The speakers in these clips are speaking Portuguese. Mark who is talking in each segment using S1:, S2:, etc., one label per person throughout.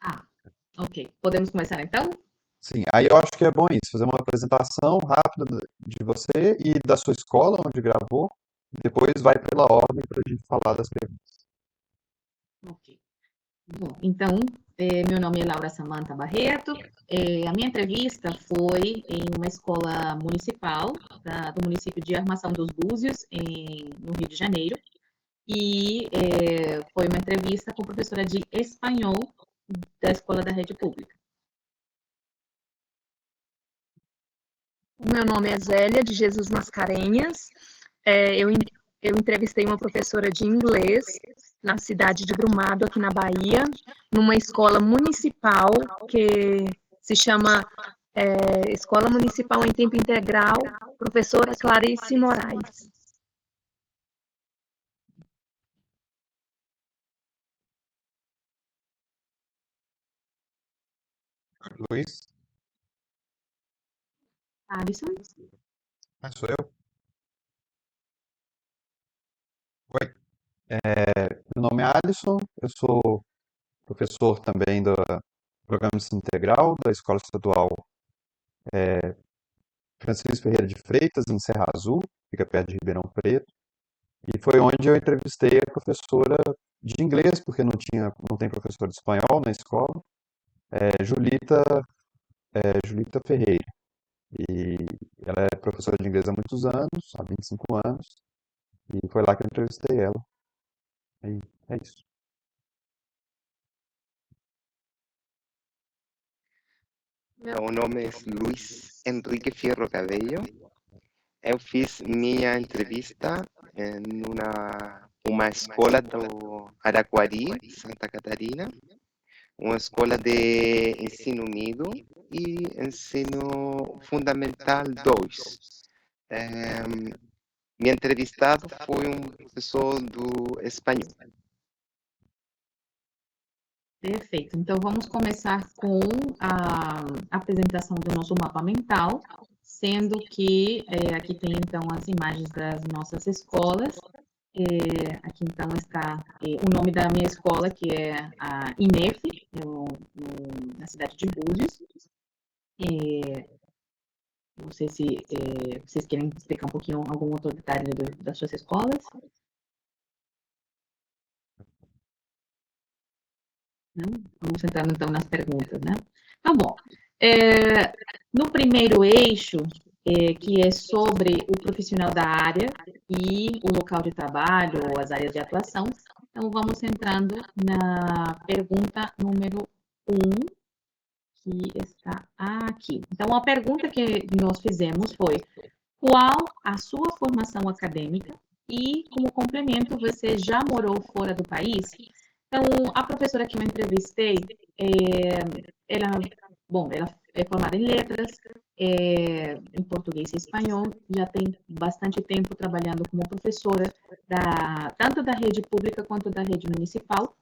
S1: Ah, ok. Podemos começar então?
S2: Sim, aí eu acho que é bom isso, fazer uma apresentação rápida de você e da sua escola onde gravou, e depois vai pela ordem para a gente falar das perguntas.
S1: Ok. Bom, então, meu nome é Laura Samanta Barreto. A minha entrevista foi em uma escola municipal do município de Armação dos Búzios, no Rio de Janeiro. E foi uma entrevista com a professora de espanhol da escola da rede pública.
S3: O meu nome é Zélia de Jesus Mascarenhas. Eu entrevistei uma professora de inglês na cidade de Brumado, aqui na Bahia, numa escola municipal que se chama Escola Municipal em Tempo Integral, professora Clarice Moraes.
S2: Luiz?
S1: Alisson?
S2: Sou eu? Oi. Meu nome é Alisson, eu sou professor também do Programa de Ensino Integral da Escola Estadual Francisco Ferreira de Freitas, em Serra Azul, fica perto de Ribeirão Preto. E foi onde eu entrevistei a professora de inglês, porque não tem professor de espanhol na escola, Julita, Julita Ferreira. E ela é professora de inglês há muitos anos, há 25 anos, e foi lá que eu entrevistei ela. E é isso.
S4: Meu nome é Luiz Henrique Fierro Cabello. Eu fiz minha entrevista em uma escola do Araquari, Santa Catarina, uma escola de ensino unido e ensino fundamental 2. Meu entrevistado foi um professor do espanhol.
S1: Perfeito. Então, vamos começar com a apresentação do nosso mapa mental, sendo que aqui tem, então, as imagens das nossas escolas. Aqui, então, está o nome da minha escola, que é a INEF, na cidade de Búzios. Não sei se vocês querem explicar um pouquinho algum outro detalhe das suas escolas. Não? Vamos entrar, então, nas perguntas, né? Tá bom. No primeiro eixo, que é sobre o profissional da área e o local de trabalho, ou as áreas de atuação, então vamos entrando na pergunta número 1, que está aqui. Então, a pergunta que nós fizemos foi: qual a sua formação acadêmica e, como complemento, você já morou fora do país? Então, a professora que eu entrevistei, ela, bom, ela é formada em letras, em português e espanhol, já tem bastante tempo trabalhando como professora tanto da rede pública quanto da rede municipal.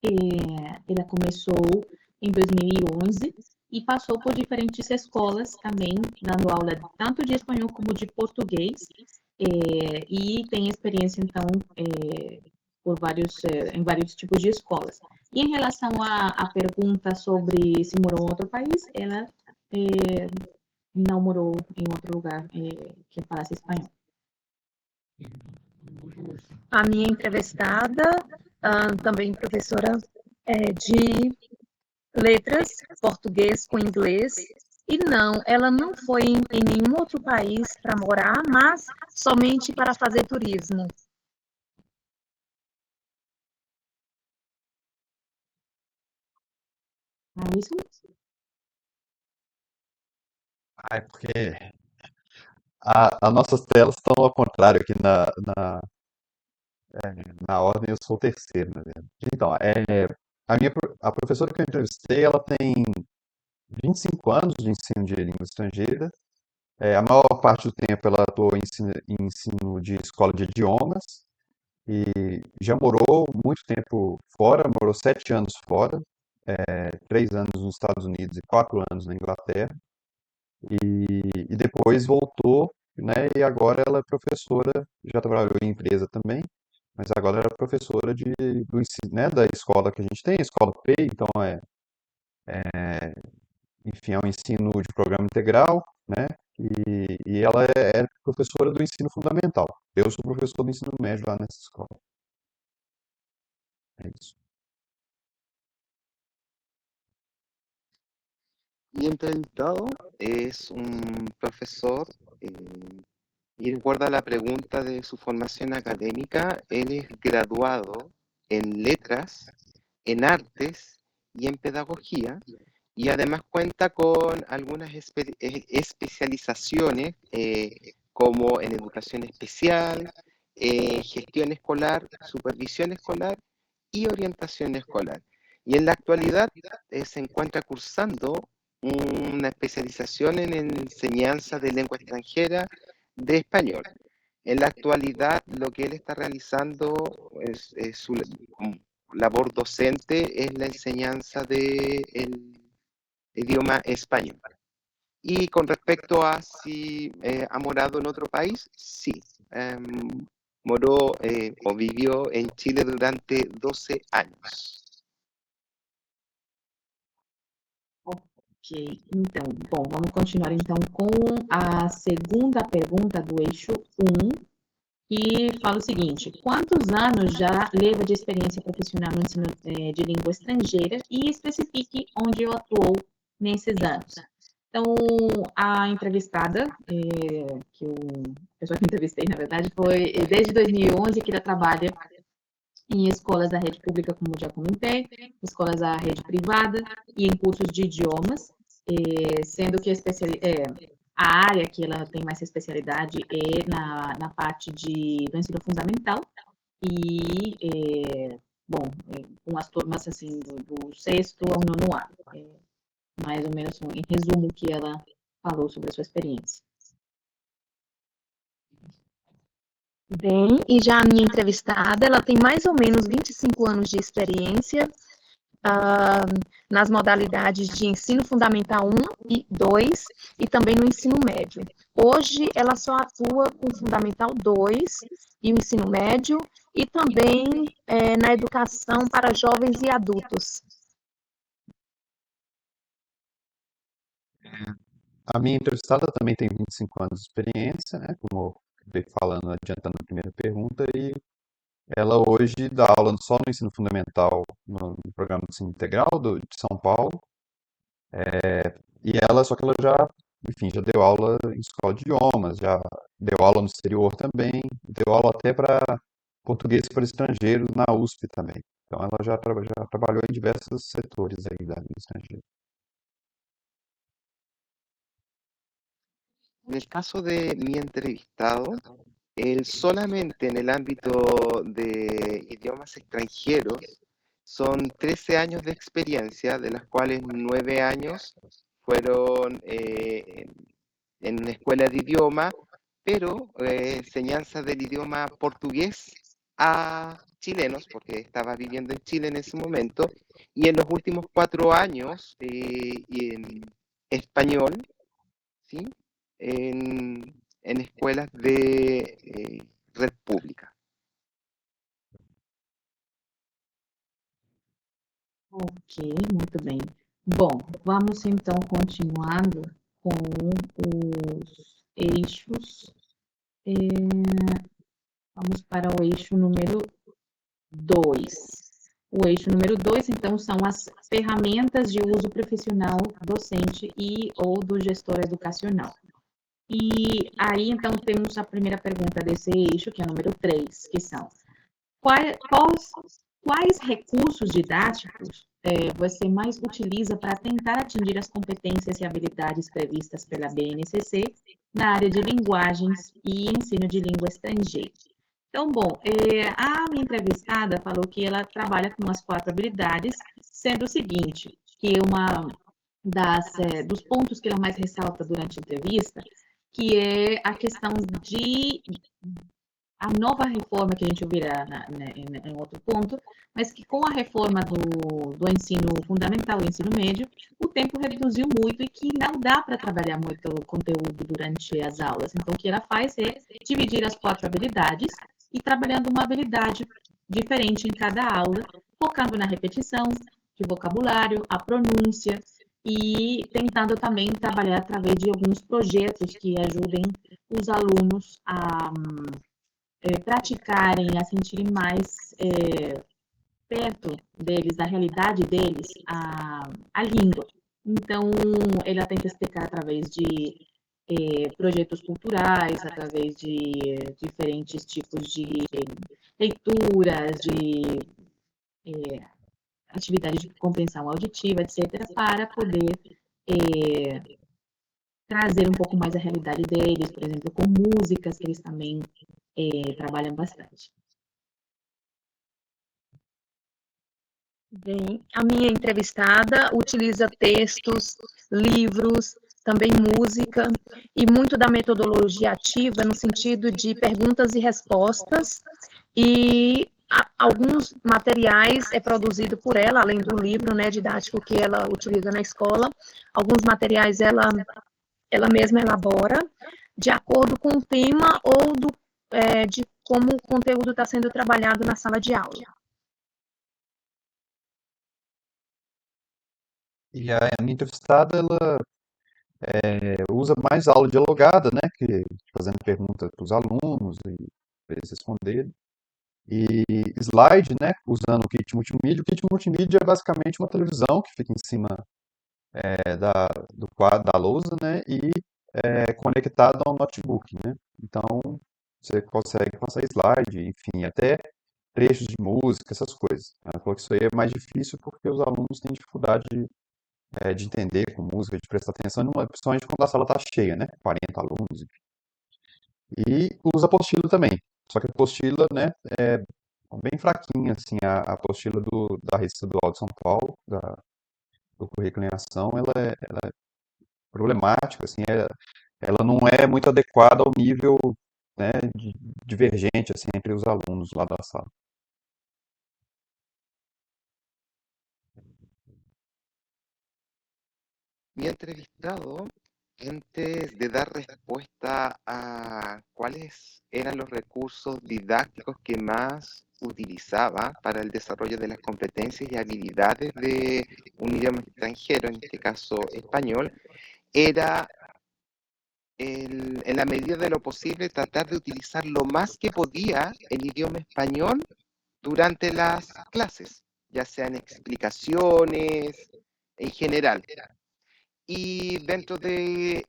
S1: Ela começou em 2011 e passou por diferentes escolas também, dando aula tanto de espanhol como de português, e tem experiência, então, em vários tipos de escolas. E em relação à pergunta sobre se morou em outro país, ela não morou em outro lugar que falasse espanhol.
S3: A minha entrevistada, também professora de letras, português com inglês, e não, ela não foi em nenhum outro país para morar, mas somente para fazer turismo.
S1: Isso?
S2: É porque as nossas telas estão ao contrário aqui na ordem, eu sou o terceiro, na verdade. Então, a professora que eu entrevistei, ela tem 25 anos de ensino de língua estrangeira. A maior parte do tempo ela atuou em ensino de escola de idiomas e já morou muito tempo fora, morou 7 anos fora, 3 anos nos Estados Unidos e 4 anos na Inglaterra. E depois voltou, né? E agora ela é professora, já trabalhou em empresa também, mas agora ela é professora do ensino, né, da escola que a gente tem, a escola PEI, então Enfim, é um ensino de programa integral, né? E ela é professora do ensino fundamental. Eu sou professor do ensino médio lá nessa escola. É isso.
S4: Mi entrevistado es un profesor, y recuerda la pregunta de su formación académica, él es graduado en letras, en artes y en pedagogía, y además cuenta con algunas especializaciones como en educación especial, gestión escolar, supervisión escolar y orientación escolar. Y en la actualidad se encuentra cursando una especialización en enseñanza de lengua extranjera de español. En la actualidad lo que él está realizando es su labor docente, es la enseñanza del idioma español. Y con respecto a si ha morado en otro país, sí. Moró o vivió en Chile durante 12 anos.
S1: Ok, então, bom, vamos continuar então com a segunda pergunta do eixo 1, que fala o seguinte: quantos anos já leva de experiência profissional no ensino de língua estrangeira e especifique onde atuou nesses anos? Então, a entrevistada, a pessoa que eu entrevistei, na verdade, foi desde 2011 que ela trabalha em escolas da rede pública, como já comentei, escolas da rede privada e em cursos de idiomas, sendo que a área que ela tem mais especialidade é na parte do ensino fundamental e, com as turmas assim, do sexto ao nono ano. Mais ou menos em resumo o que ela falou sobre a sua experiência.
S3: Bem, e já a minha entrevistada, ela tem mais ou menos 25 anos de experiência nas modalidades de ensino fundamental 1 e 2 e também no ensino médio. Hoje, ela só atua com fundamental 2 e o ensino médio e também na educação para jovens e adultos.
S2: A minha entrevistada também tem 25 anos de experiência, né? Como eu acabei falando, adiantando a primeira pergunta, e ela hoje dá aula só no ensino fundamental, no programa de ensino integral de São Paulo. Só que ela já deu aula em escola de idiomas, já deu aula no exterior também, deu aula até para português para estrangeiros na USP também. Então ela já trabalhou em diversos setores aí da língua estrangeira.
S4: En el caso de mi entrevistado, él solamente en el ámbito de idiomas extranjeros son 13 años de experiencia, de las cuales 9 años fueron en una escuela de idioma, pero enseñanza del idioma portugués a chilenos, porque estaba viviendo en Chile en ese momento, y en los últimos 4 años en español, ¿sí? En escuelas de red pública.
S1: Ok, muito bem. Bom, vamos então continuando com os eixos. Vamos para o eixo número 2. O eixo número 2, então, são as ferramentas de uso profissional docente e ou do gestor educacional. E aí, então, temos a primeira pergunta desse eixo, que é o número 3, que são: quais recursos didáticos você mais utiliza para tentar atingir as competências e habilidades previstas pela BNCC na área de linguagens e ensino de língua estrangeira? Então, bom, a minha entrevistada falou que ela trabalha com as 4 habilidades, sendo o seguinte, que uma dos pontos que ela mais ressalta durante a entrevista, que é a questão de a nova reforma que a gente ouvirá em outro ponto, mas que com a reforma do ensino fundamental e ensino médio, o tempo reduziu muito e que não dá para trabalhar muito o conteúdo durante as aulas. Então, o que ela faz é dividir as 4 habilidades e trabalhando uma habilidade diferente em cada aula, focando na repetição, de vocabulário, a pronúncia, e tentando também trabalhar através de alguns projetos que ajudem os alunos a praticarem, a sentirem mais perto deles, da realidade deles, a língua. Então, ela tenta explicar através de projetos culturais, através de diferentes tipos de leituras, de atividades de compreensão auditiva, etc., para poder trazer um pouco mais a realidade deles, por exemplo, com músicas, que eles também trabalham bastante.
S3: Bem, a minha entrevistada utiliza textos, livros, também música, e muito da metodologia ativa no sentido de perguntas e respostas, e alguns materiais é produzido por ela, além do livro, né, didático que ela utiliza na escola, alguns materiais ela mesma elabora, de acordo com o tema ou de como o conteúdo está sendo trabalhado na sala de aula.
S2: E a minha entrevistada, ela usa mais aula dialogada, né, que fazendo perguntas para os alunos e para eles responderem. E slide, né, usando o kit multimídia. O kit multimídia é basicamente uma televisão que fica em cima do quadro, da lousa, né, e conectada ao notebook, né. Então, você consegue passar slide, enfim, até trechos de música, essas coisas. Ela falou que isso aí é mais difícil porque os alunos têm dificuldade de entender com música, de prestar atenção, principalmente quando a sala está cheia, né, 40 alunos, enfim. E usa apostila também. Só que a apostila, né, é bem fraquinha, assim, a apostila da Receita Estadual de São Paulo, do Currículo em Ação, ela é problemática, assim, ela não é muito adequada ao nível, né, divergente, assim, entre os alunos lá da sala.
S4: Mi entrevistado, antes de dar respuesta a cuáles eran los recursos didácticos que más utilizaba para el desarrollo de las competencias y habilidades de un idioma extranjero, en este caso español, era en la medida de lo posible tratar de utilizar lo más que podía el idioma español durante las clases, ya sean explicaciones en general. Y dentro de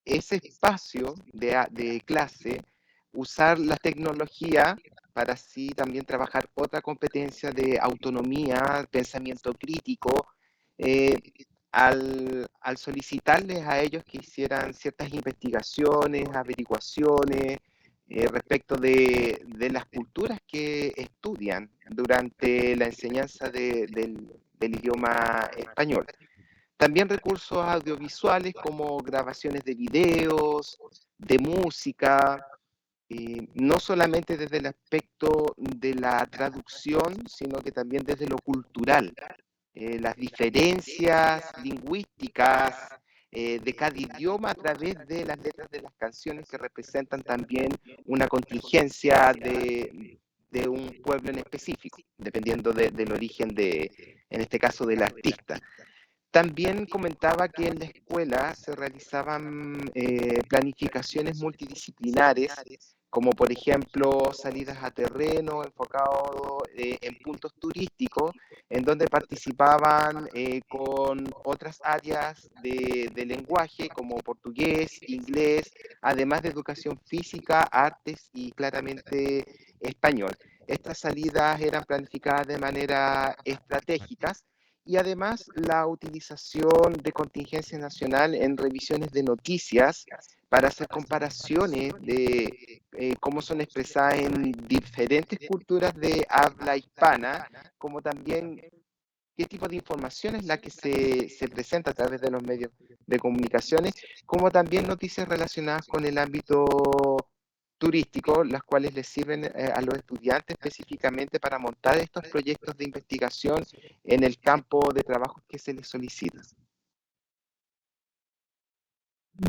S4: ese espacio de clase, usar la tecnología para así también trabajar otra competencia de autonomía, pensamiento crítico, al solicitarles a ellos que hicieran ciertas investigaciones, averiguaciones respecto de las culturas que estudian durante la enseñanza del idioma español. También recursos audiovisuales como grabaciones de videos, de música, no solamente desde el aspecto de la traducción, sino que también desde lo cultural. Las diferencias lingüísticas de cada idioma a través de las letras de las canciones que representan también una contingencia de un pueblo en específico, dependiendo del origen en este caso, del artista. También comentaba que en la escuela se realizaban planificaciones multidisciplinares, como por ejemplo salidas a terreno enfocado en puntos turísticos, en donde participaban con otras áreas de lenguaje como portugués, inglés, además de educación física, artes y claramente español. Estas salidas eran planificadas de manera estratégicas, y además la utilización de contingencia nacional en revisiones de noticias para hacer comparaciones de cómo son expresadas en diferentes culturas de habla hispana, como también qué tipo de información es la que se presenta a través de los medios de comunicaciones, como también noticias relacionadas con el ámbito turístico, las cuales les sirven a los estudiantes específicamente para montar estos proyectos de investigación en el campo de trabajo que se les solicita.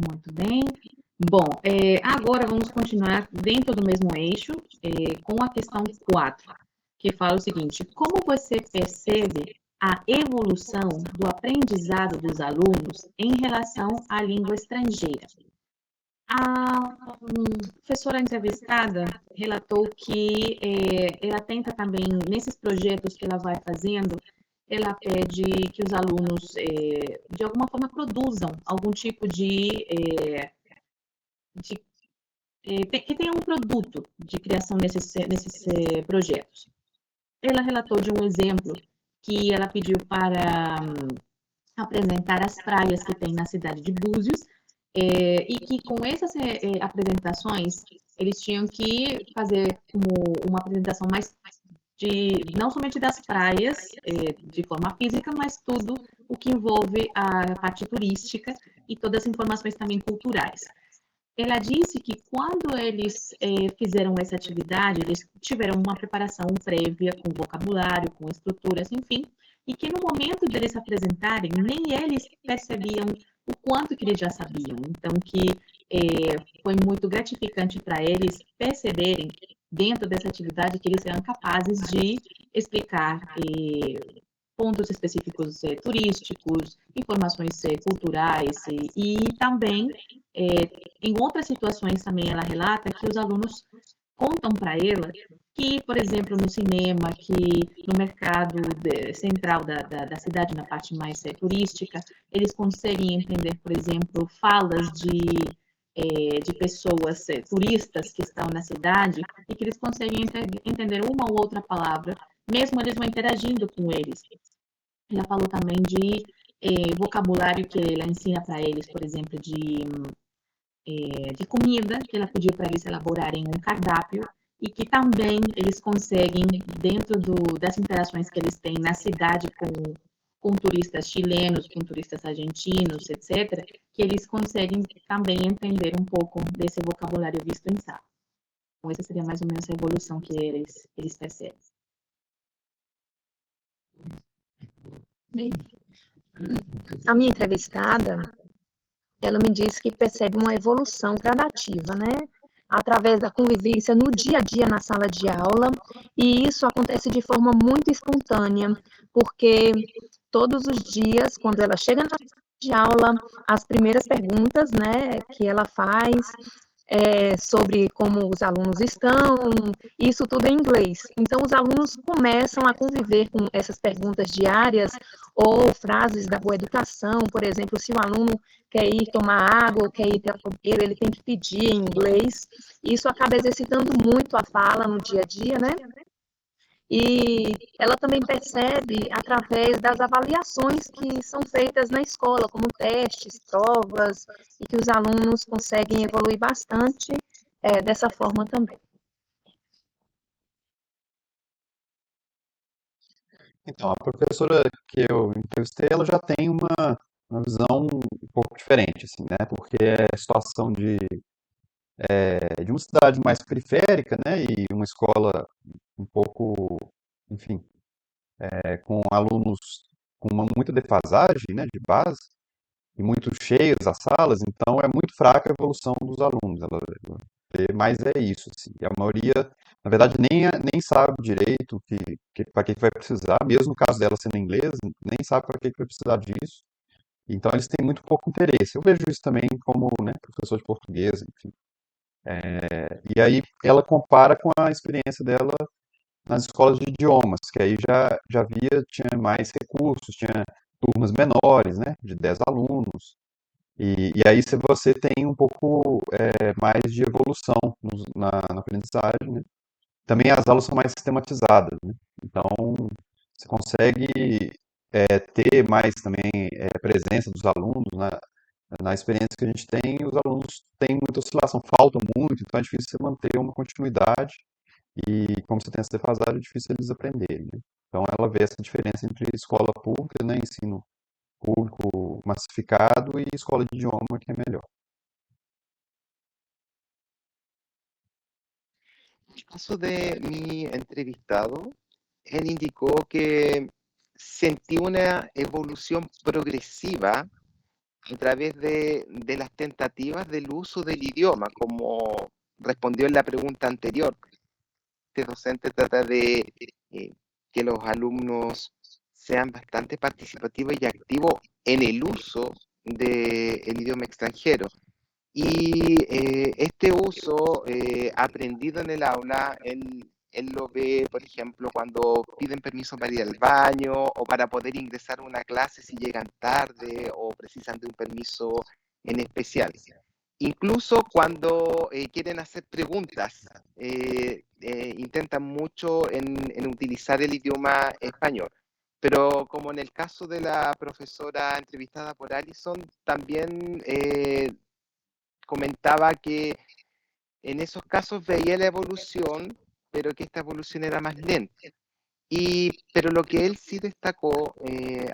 S1: Muito bem. Bom, agora vamos continuar dentro do mesmo eixo, com a questão 4, que fala o seguinte: como você percebe a evolução do aprendizado dos alunos em relação à língua estrangeira? A professora entrevistada relatou que ela tenta também, nesses projetos que ela vai fazendo, ela pede que os alunos, de alguma forma, produzam algum tipo que tenha um produto de criação nesses projetos. Ela relatou de um exemplo que ela pediu para apresentar as praias que tem na cidade de Búzios, e que com essas apresentações eles tinham que fazer uma apresentação mais não somente das praias de forma física, mas tudo o que envolve a parte turística e todas as informações também culturais. Ela disse que quando eles fizeram essa atividade, eles tiveram uma preparação prévia com vocabulário, com estruturas, enfim, e que no momento de eles se apresentarem, nem eles percebiam o quanto que eles já sabiam. Então, que foi muito gratificante para eles perceberem, dentro dessa atividade, que eles eram capazes de explicar pontos específicos turísticos, informações culturais e também, em outras situações também ela relata que os alunos contam para ela que, por exemplo, no cinema, que no mercado central da cidade, na parte mais turística, eles conseguem entender, por exemplo, falas de pessoas turistas que estão na cidade e que eles conseguem entender uma ou outra palavra, mesmo eles não interagindo com eles. Ela falou também de vocabulário que ela ensina para eles, por exemplo, de comida, que ela pediu para eles elaborarem um cardápio e que também eles conseguem, dentro das interações que eles têm na cidade com turistas chilenos, com turistas argentinos, etc., que eles conseguem também entender um pouco desse vocabulário visto em sala. Então, essa seria mais ou menos a evolução que eles percebem.
S3: A minha entrevistada, ela me disse que percebe uma evolução gradativa, né? Através da convivência no dia a dia na sala de aula, e isso acontece de forma muito espontânea, porque todos os dias, quando ela chega na sala de aula, as primeiras perguntas, né, que ela faz sobre como os alunos estão, isso tudo em inglês. Então, os alunos começam a conviver com essas perguntas diárias ou frases da boa educação, por exemplo, se o aluno quer ir tomar água ou quer ir para o banheiro, ele tem que pedir em inglês. Isso acaba exercitando muito a fala no dia a dia, né? E ela também percebe através das avaliações que são feitas na escola, como testes, provas, e que os alunos conseguem evoluir bastante dessa forma também.
S2: Então, a professora que eu entrevistei, ela já tem uma visão um pouco diferente, assim, né? Porque é a situação de uma cidade mais periférica, né? E uma escola um pouco, enfim, com alunos com muita defasagem, né, de base, e muito cheias as salas, então é muito fraca a evolução dos alunos. Mas é isso, assim. E a maioria, na verdade, nem sabe direito para que vai precisar, mesmo no caso dela sendo inglês, nem sabe para que vai precisar disso. Então eles têm muito pouco interesse. Eu vejo isso também como, né, professor de português, enfim. E aí ela compara com a experiência dela nas escolas de idiomas, que aí tinha mais recursos, tinha turmas menores, né, de 10 alunos, e aí se você tem um pouco mais de evolução na aprendizagem, né? Também as aulas são mais sistematizadas, né? Então você consegue ter mais também presença dos alunos, né? Na experiência que a gente tem, os alunos têm muita oscilação, faltam muito, então é difícil você manter uma continuidade. E como você tem essa defasagem, é difícil eles aprenderem, né? Então ela vê essa diferença entre escola pública, né, ensino público massificado e escola de idioma, que é melhor.
S4: En el caso de mi entrevistado, él indicó que sentí una evolución progresiva a través de las tentativas del uso del idioma, como respondió en la pregunta anterior. este docente trata de que los alumnos sean bastante participativos y activos en el uso del idioma extranjero. Y este uso aprendido en el aula, él lo ve, por ejemplo, cuando piden permiso para ir al baño o para poder ingresar a una clase si llegan tarde o precisan de un permiso en especial. Incluso cuando quieren hacer preguntas, intentan mucho en utilizar el idioma español. Pero como en el caso de la profesora entrevistada por Alison, también comentaba que en esos casos veía la evolución, pero que esta evolución era más lenta. Pero lo que él sí destacó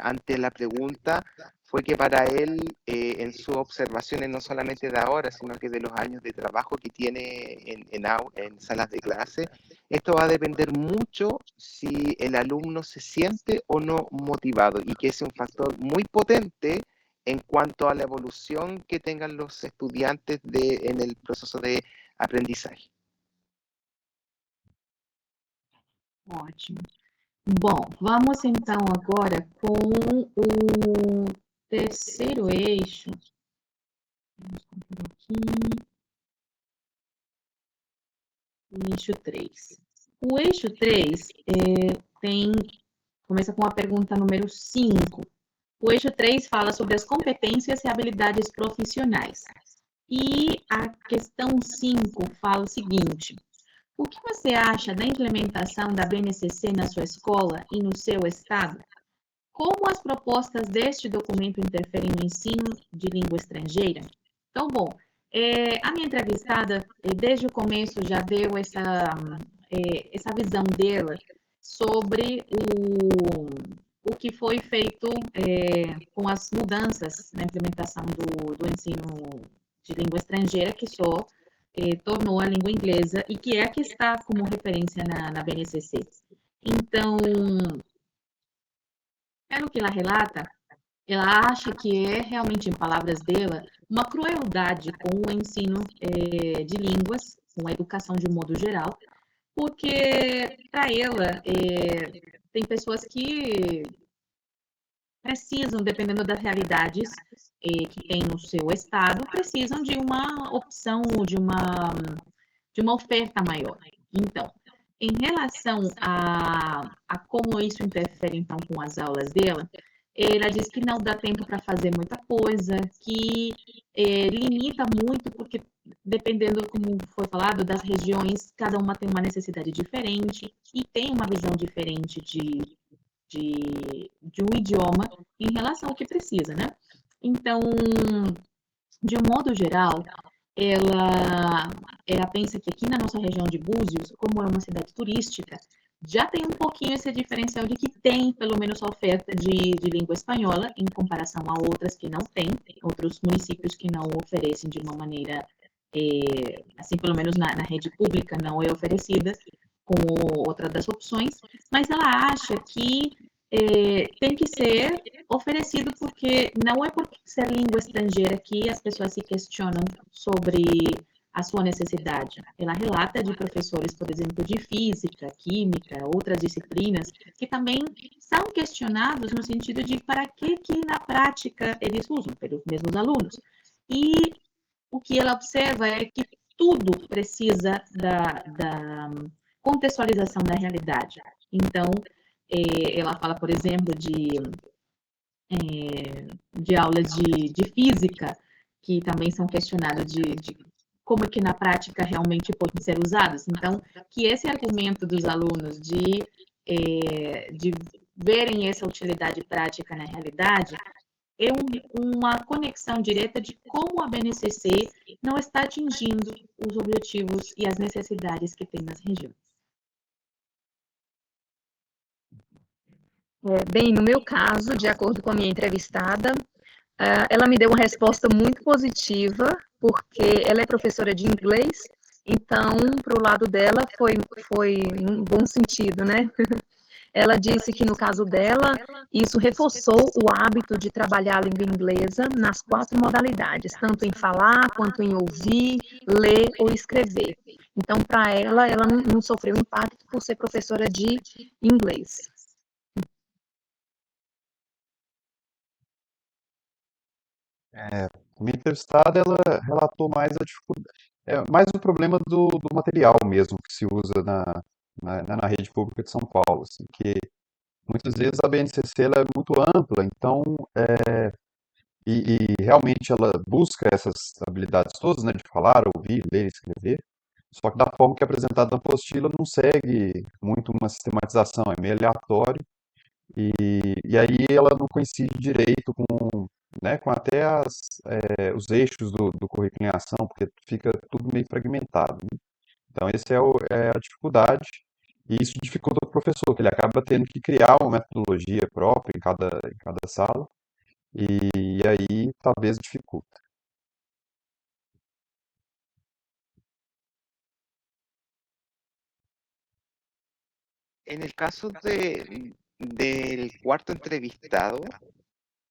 S4: ante la pregunta fue que para él, en sus observaciones, no solamente de ahora, sino que de los años de trabajo que tiene en salas de clase, esto va a depender mucho si el alumno se siente o no motivado, y que es un factor muy potente en cuanto a la evolución que tengan los estudiantes en el proceso de aprendizaje.
S1: Ótimo. Bom, vamos então agora com o terceiro eixo. Vamos conferir aqui. O eixo 3. O eixo 3 começa com a pergunta número 5. O eixo 3 fala sobre as competências e habilidades profissionais. E a questão 5 fala o seguinte: o que você acha da implementação da BNCC na sua escola e no seu estado? Como as propostas deste documento interferem no ensino de língua estrangeira? Então, bom, a minha entrevistada, desde o começo, já deu essa visão dela sobre o que foi feito com as mudanças na implementação do ensino de língua estrangeira, que só tornou a língua inglesa e que é a que está como referência na BNCC. Então, pelo que ela relata, ela acha que é realmente, em palavras dela, uma crueldade com o ensino de línguas, com a educação de modo geral, porque, para ela, tem pessoas que precisam, dependendo das realidades que tem no seu estado, precisam de uma opção, de uma oferta maior. Então, em relação a como isso interfere, então, com as aulas dela, ela diz que não dá tempo para fazer muita coisa, que limita muito, porque dependendo, como foi falado, das regiões, cada uma tem uma necessidade diferente e tem uma visão diferente de um idioma em relação ao que precisa, né? Então, de um modo geral, ela pensa que aqui na nossa região de Búzios, como é uma cidade turística, já tem um pouquinho esse diferencial de que tem, pelo menos, a oferta de língua espanhola, em comparação a outras que não têm, outros municípios que não oferecem de uma maneira, assim, pelo menos na rede pública, não é oferecida como outra das opções, mas ela acha que tem que ser oferecido, porque não é por ser língua estrangeira que as pessoas se questionam sobre a sua necessidade. Ela relata de professores, por exemplo, de física, química, outras disciplinas, que também são questionados no sentido de para que na prática eles usam, pelos mesmos alunos. E o que ela observa é que tudo precisa da contextualização da realidade. Então, ela fala, por exemplo, de aulas de física, que também são questionadas de como que na prática realmente podem ser usados. Então, que esse argumento dos alunos de verem essa utilidade prática na realidade é uma conexão direta de como a BNCC não está atingindo os objetivos e as necessidades que tem nas regiões.
S3: Bem, no meu caso, de acordo com a minha entrevistada, ela me deu uma resposta muito positiva, porque ela é professora de inglês, então, para o lado dela, foi um bom sentido, né? ela disse que, no caso dela, isso reforçou o hábito de trabalhar a língua inglesa nas 4 modalidades, tanto em falar, quanto em ouvir, ler ou escrever. Então, para ela não sofreu impacto por ser professora de inglês.
S2: A minha entrevistada, ela relatou mais a dificuldade, mais o problema do material mesmo que se usa na rede pública de São Paulo, assim, que muitas vezes a BNCC ela é muito ampla, então, e realmente ela busca essas habilidades todas, né, de falar, ouvir, ler, escrever, só que da forma que é apresentada na apostila não segue muito uma sistematização, é meio aleatório, e aí ela não coincide direito com, né, com até os eixos do currículo em ação, porque fica tudo meio fragmentado, né? Então, esse é a dificuldade, e isso dificulta o professor, que ele acaba tendo que criar uma metodologia própria em cada sala, e aí talvez dificulta.
S4: En el caso del cuarto entrevistado,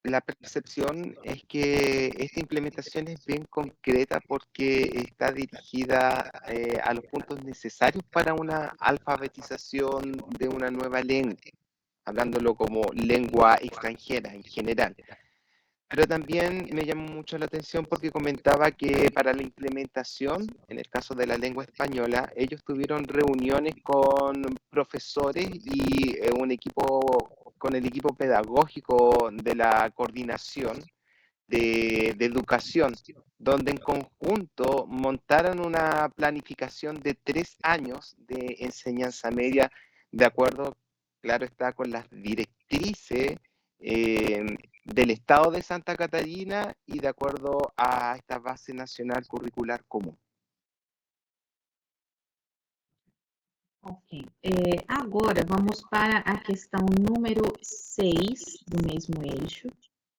S4: la percepción es que esta implementación es bien concreta porque está dirigida a los puntos necesarios para una alfabetización de una nueva lengua, hablándolo como lengua extranjera en general. Pero también me llamó mucho la atención porque comentaba que para la implementación, en el caso de la lengua española, ellos tuvieron reuniones con profesores y con el equipo pedagógico de la coordinación de educación, donde en conjunto montaron una planificación de 3 años de enseñanza media, de acuerdo, claro está, con las directrices eh, del Estado de Santa Catarina y de acuerdo a esta base nacional curricular común.
S1: Ok. Agora vamos para a questão número 6 do mesmo eixo,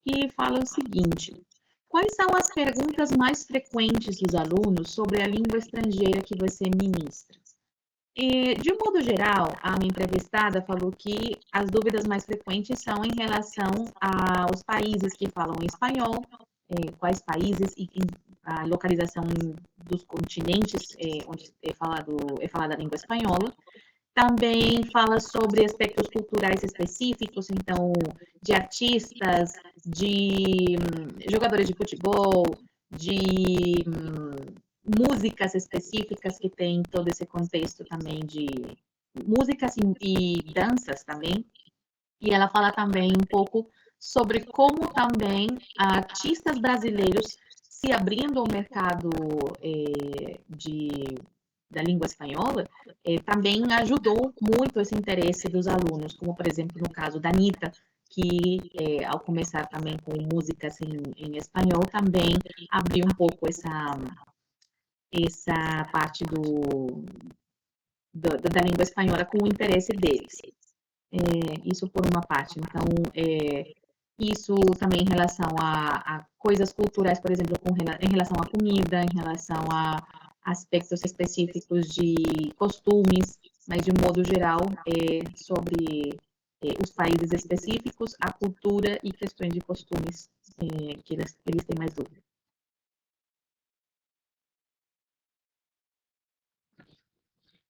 S1: que fala o seguinte: quais são as perguntas mais frequentes dos alunos sobre a língua estrangeira que você ministra? De um modo geral, a minha entrevistada falou que as dúvidas mais frequentes são em relação aos países que falam espanhol, quais países e a localização dos continentes onde é falada a língua espanhola. Também fala sobre aspectos culturais específicos, então, de artistas, de jogadores de futebol, de músicas específicas que tem todo esse contexto também de músicas e danças também. E ela fala também um pouco sobre como também artistas brasileiros se abrindo ao mercado da língua espanhola, também ajudou muito esse interesse dos alunos, como, por exemplo, no caso da Anitta, que, ao começar também com músicas em espanhol, também abriu um pouco essa parte da língua espanhola com o interesse deles. Isso por uma parte. Então, isso também em relação a coisas culturais, por exemplo, em relação à comida, em relação a aspectos específicos de costumes, mas de um modo geral, sobre os países específicos, a cultura e questões de costumes que eles têm mais dúvida.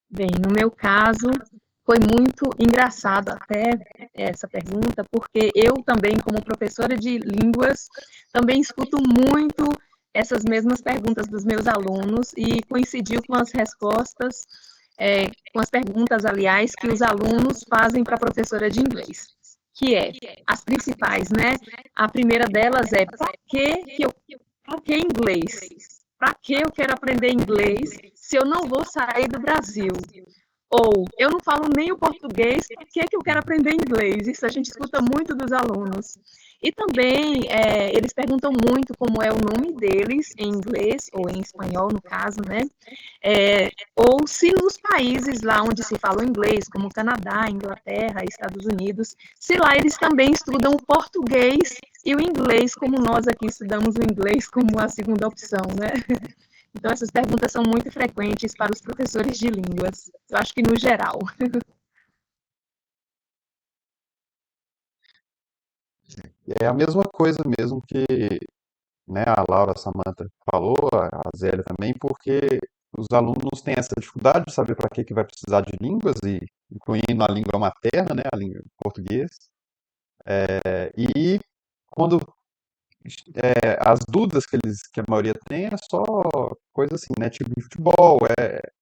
S3: Bem, no meu caso, foi muito engraçado até essa pergunta, porque eu também, como professora de línguas, também escuto muito essas mesmas perguntas dos meus alunos e coincidiu com as respostas, com as perguntas, aliás, que os alunos fazem para a professora de inglês, que as principais, né? A primeira delas é, para que inglês? Para que eu quero aprender inglês se eu não vou sair do Brasil? Ou, eu não falo nem o português, por que eu quero aprender inglês? Isso a gente escuta muito dos alunos. E também, eles perguntam muito como é o nome deles em inglês, ou em espanhol, no caso, né? Ou se nos países lá onde se fala inglês, como Canadá, Inglaterra, Estados Unidos, se lá eles também estudam o português e o inglês, como nós aqui estudamos o inglês como a segunda opção, né? Então, essas perguntas são muito frequentes para os professores de línguas. Eu acho que no geral.
S2: É a mesma coisa mesmo que, né, a Laura, a Samantha falou, a Zélia também, porque os alunos têm essa dificuldade de saber para que vai precisar de línguas, e incluindo a língua materna, né, a língua português. E quando as dúvidas que a maioria tem é só coisa assim, né, tipo de futebol,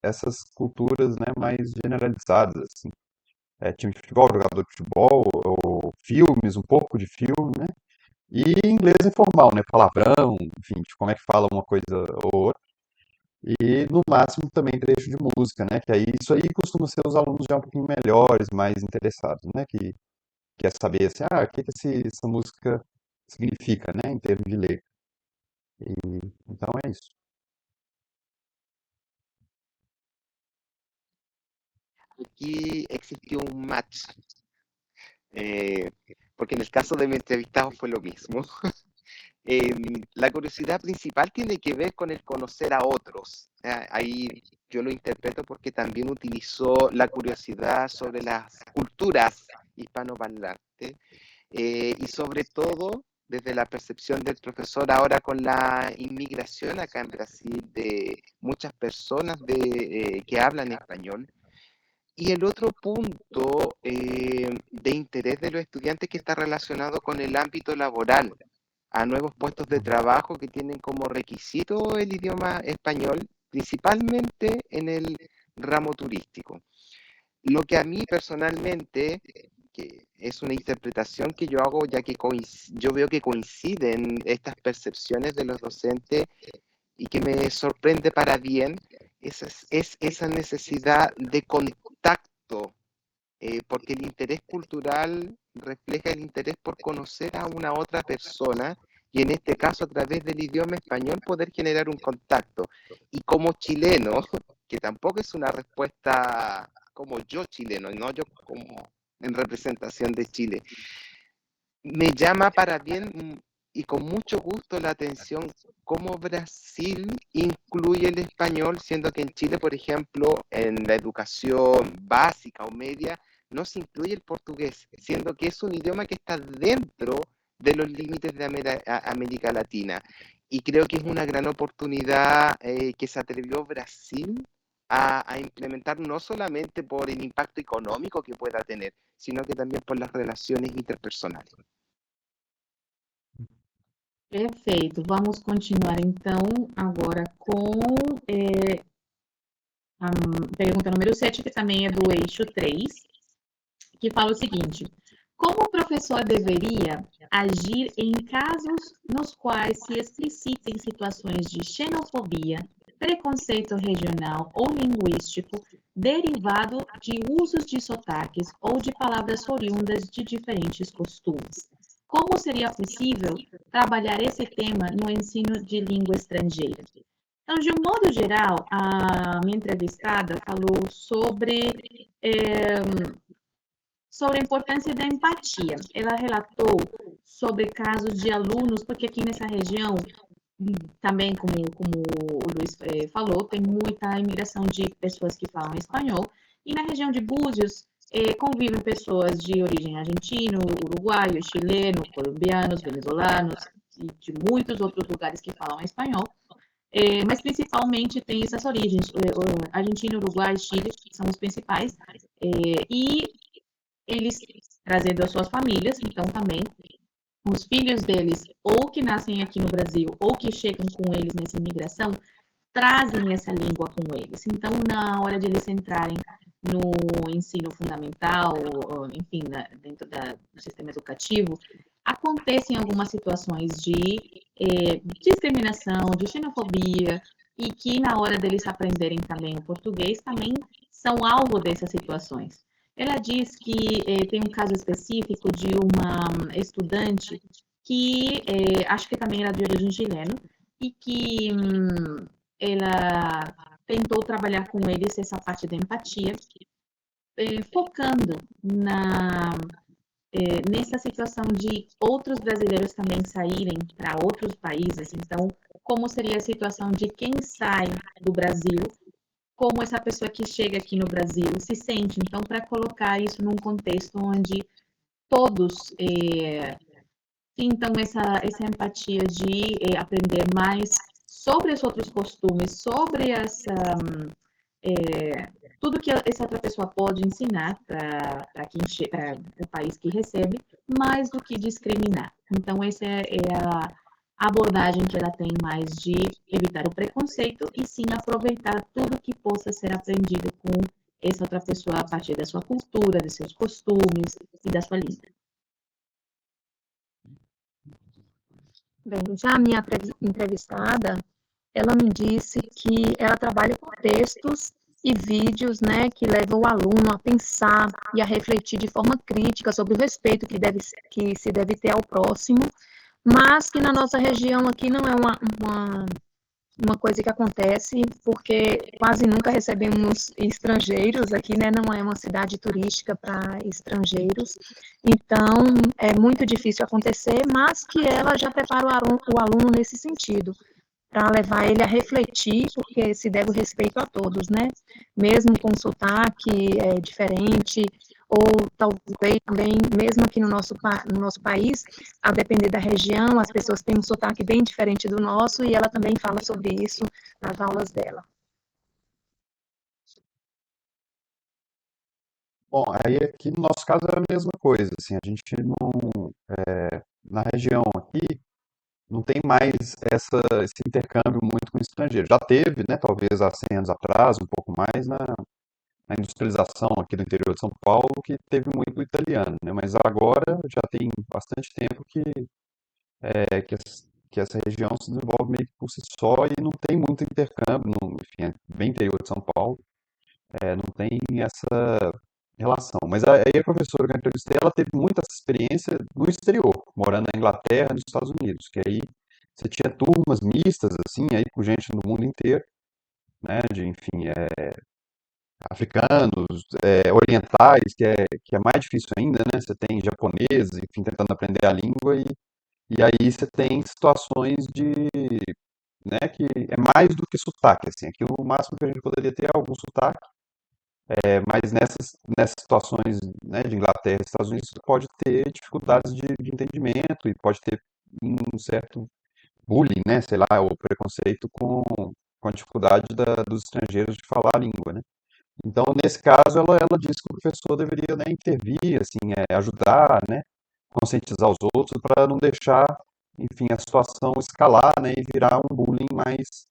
S2: essas culturas, né, mais generalizadas, assim. Time de futebol, jogador de futebol, ou filmes, um pouco de filme, né? E inglês informal, né? Palavrão, enfim, de como é que fala uma coisa ou outra. E no máximo também trecho de música, né? Que aí isso aí costuma ser os alunos já um pouquinho melhores, mais interessados, né? Que quer saber assim, o que essa música significa, né? Em termos de letra. Então é isso.
S4: Aquí existió un match, eh, porque en el caso de mi entrevistado fue lo mismo. La curiosidad principal tiene que ver con el conocer a otros. Ahí yo lo interpreto porque también utilizó la curiosidad sobre las culturas hispanoparlantes y sobre todo desde la percepción del profesor ahora con la inmigración acá en Brasil de muchas personas que hablan español. Y el otro punto de interés de los estudiantes que está relacionado con el ámbito laboral, a nuevos puestos de trabajo que tienen como requisito el idioma español, principalmente en el ramo turístico. Lo que a mí personalmente, que es una interpretación que yo hago, ya que yo veo que coinciden estas percepciones de los docentes y que me sorprende para bien, es esa necesidad de contacto, porque el interés cultural refleja el interés por conocer a una otra persona y en este caso a través del idioma español poder generar un contacto. Y como chileno, que tampoco es una respuesta como yo chileno, no yo como en representación de Chile, me llama para bien y con mucho gusto la atención cómo Brasil incluye el español, siendo que en Chile, por ejemplo, en la educación básica o media, no se incluye el portugués, siendo que es un idioma que está dentro de los límites de América Latina. Y creo que es una gran oportunidad que se atrevió Brasil a implementar, no solamente por el impacto económico que pueda tener, sino que también por las relaciones interpersonales.
S1: Perfeito. Vamos continuar então agora com a pergunta número 7, que também é do eixo 3, que fala o seguinte: como o professor deveria agir em casos nos quais se explicitem situações de xenofobia, preconceito regional ou linguístico derivado de usos de sotaques ou de palavras oriundas de diferentes costumes? Como seria possível trabalhar esse tema no ensino de língua estrangeira? Então, de um modo geral, a minha entrevistada falou sobre a importância da empatia. Ela relatou sobre casos de alunos, porque aqui nessa região, também como o Luiz falou, tem muita imigração de pessoas que falam espanhol, e na região de Búzios convivem pessoas de origem argentino, uruguaio, chileno, colombianos, venezuelanos e de muitos outros lugares que falam espanhol, mas principalmente tem essas origens, Argentina, Uruguai, Chile são os principais, e eles trazendo as suas famílias, então também os filhos deles, ou que nascem aqui no Brasil, ou que chegam com eles nessa imigração, trazem essa língua com eles. Então, na hora de eles entrarem no ensino fundamental, ou, enfim, dentro do sistema educativo, acontecem algumas situações de discriminação, de xenofobia, e que na hora deles aprenderem também o português, também são alvo dessas situações. Ela diz que tem um caso específico de uma estudante que acho que também era de origem chilena e que ela tentou trabalhar com eles essa parte da empatia, focando nessa situação de outros brasileiros também saírem para outros países. Então, como seria a situação de quem sai do Brasil, como essa pessoa que chega aqui no Brasil se sente. Então, para colocar isso num contexto onde todos Então, essa empatia de aprender mais sobre os outros costumes, sobre tudo que essa outra pessoa pode ensinar para o país que recebe, mais do que discriminar. Então, essa é a abordagem que ela tem mais de evitar o preconceito e sim aproveitar tudo que possa ser aprendido com essa outra pessoa a partir da sua cultura, dos seus costumes e da sua língua.
S3: Bem, já a minha entrevistada, ela me disse que ela trabalha com textos e vídeos, né, que levam o aluno a pensar e a refletir de forma crítica sobre o respeito que se deve ter ao próximo, mas que na nossa região aqui não é uma coisa que acontece, porque quase nunca recebemos estrangeiros aqui, né? Não é uma cidade turística para estrangeiros, então é muito difícil acontecer, mas que ela já prepara o aluno nesse sentido, para levar ele a refletir, porque se deve o respeito a todos, né? Mesmo com sotaque diferente, ou talvez também, mesmo aqui no nosso país, a depender da região, as pessoas têm um sotaque bem diferente do nosso, e ela também fala sobre isso nas aulas dela.
S2: Bom, aí aqui no nosso caso é a mesma coisa, assim, a gente não, na região aqui, não tem mais esse intercâmbio muito com estrangeiro. Já teve, né, talvez há 100 anos atrás, um pouco mais, na industrialização aqui do interior de São Paulo, que teve muito italiano, né, mas agora já tem bastante tempo que essa região se desenvolve meio que por si só e não tem muito intercâmbio, enfim, é bem interior de São Paulo, não tem essa relação. Mas aí a professora que eu entrevistei, ela teve muita experiência no exterior, morando na Inglaterra e nos Estados Unidos, que aí você tinha turmas mistas, assim, aí com gente do mundo inteiro, né, de, enfim, africanos, orientais, que é mais difícil ainda, né, você tem japoneses, enfim, tentando aprender a língua, e aí você tem situações né, que é mais do que sotaque, assim, aqui o máximo que a gente poderia ter é algum sotaque, mas nessas situações, né, de Inglaterra e Estados Unidos, você pode ter dificuldades de entendimento e pode ter um certo bullying, né, sei lá, ou preconceito com a dificuldade dos estrangeiros de falar a língua, né. Então, nesse caso, ela disse que o professor deveria, né, intervir, assim, ajudar, né, conscientizar os outros para não deixar, enfim, a situação escalar, né, e virar um bullying mais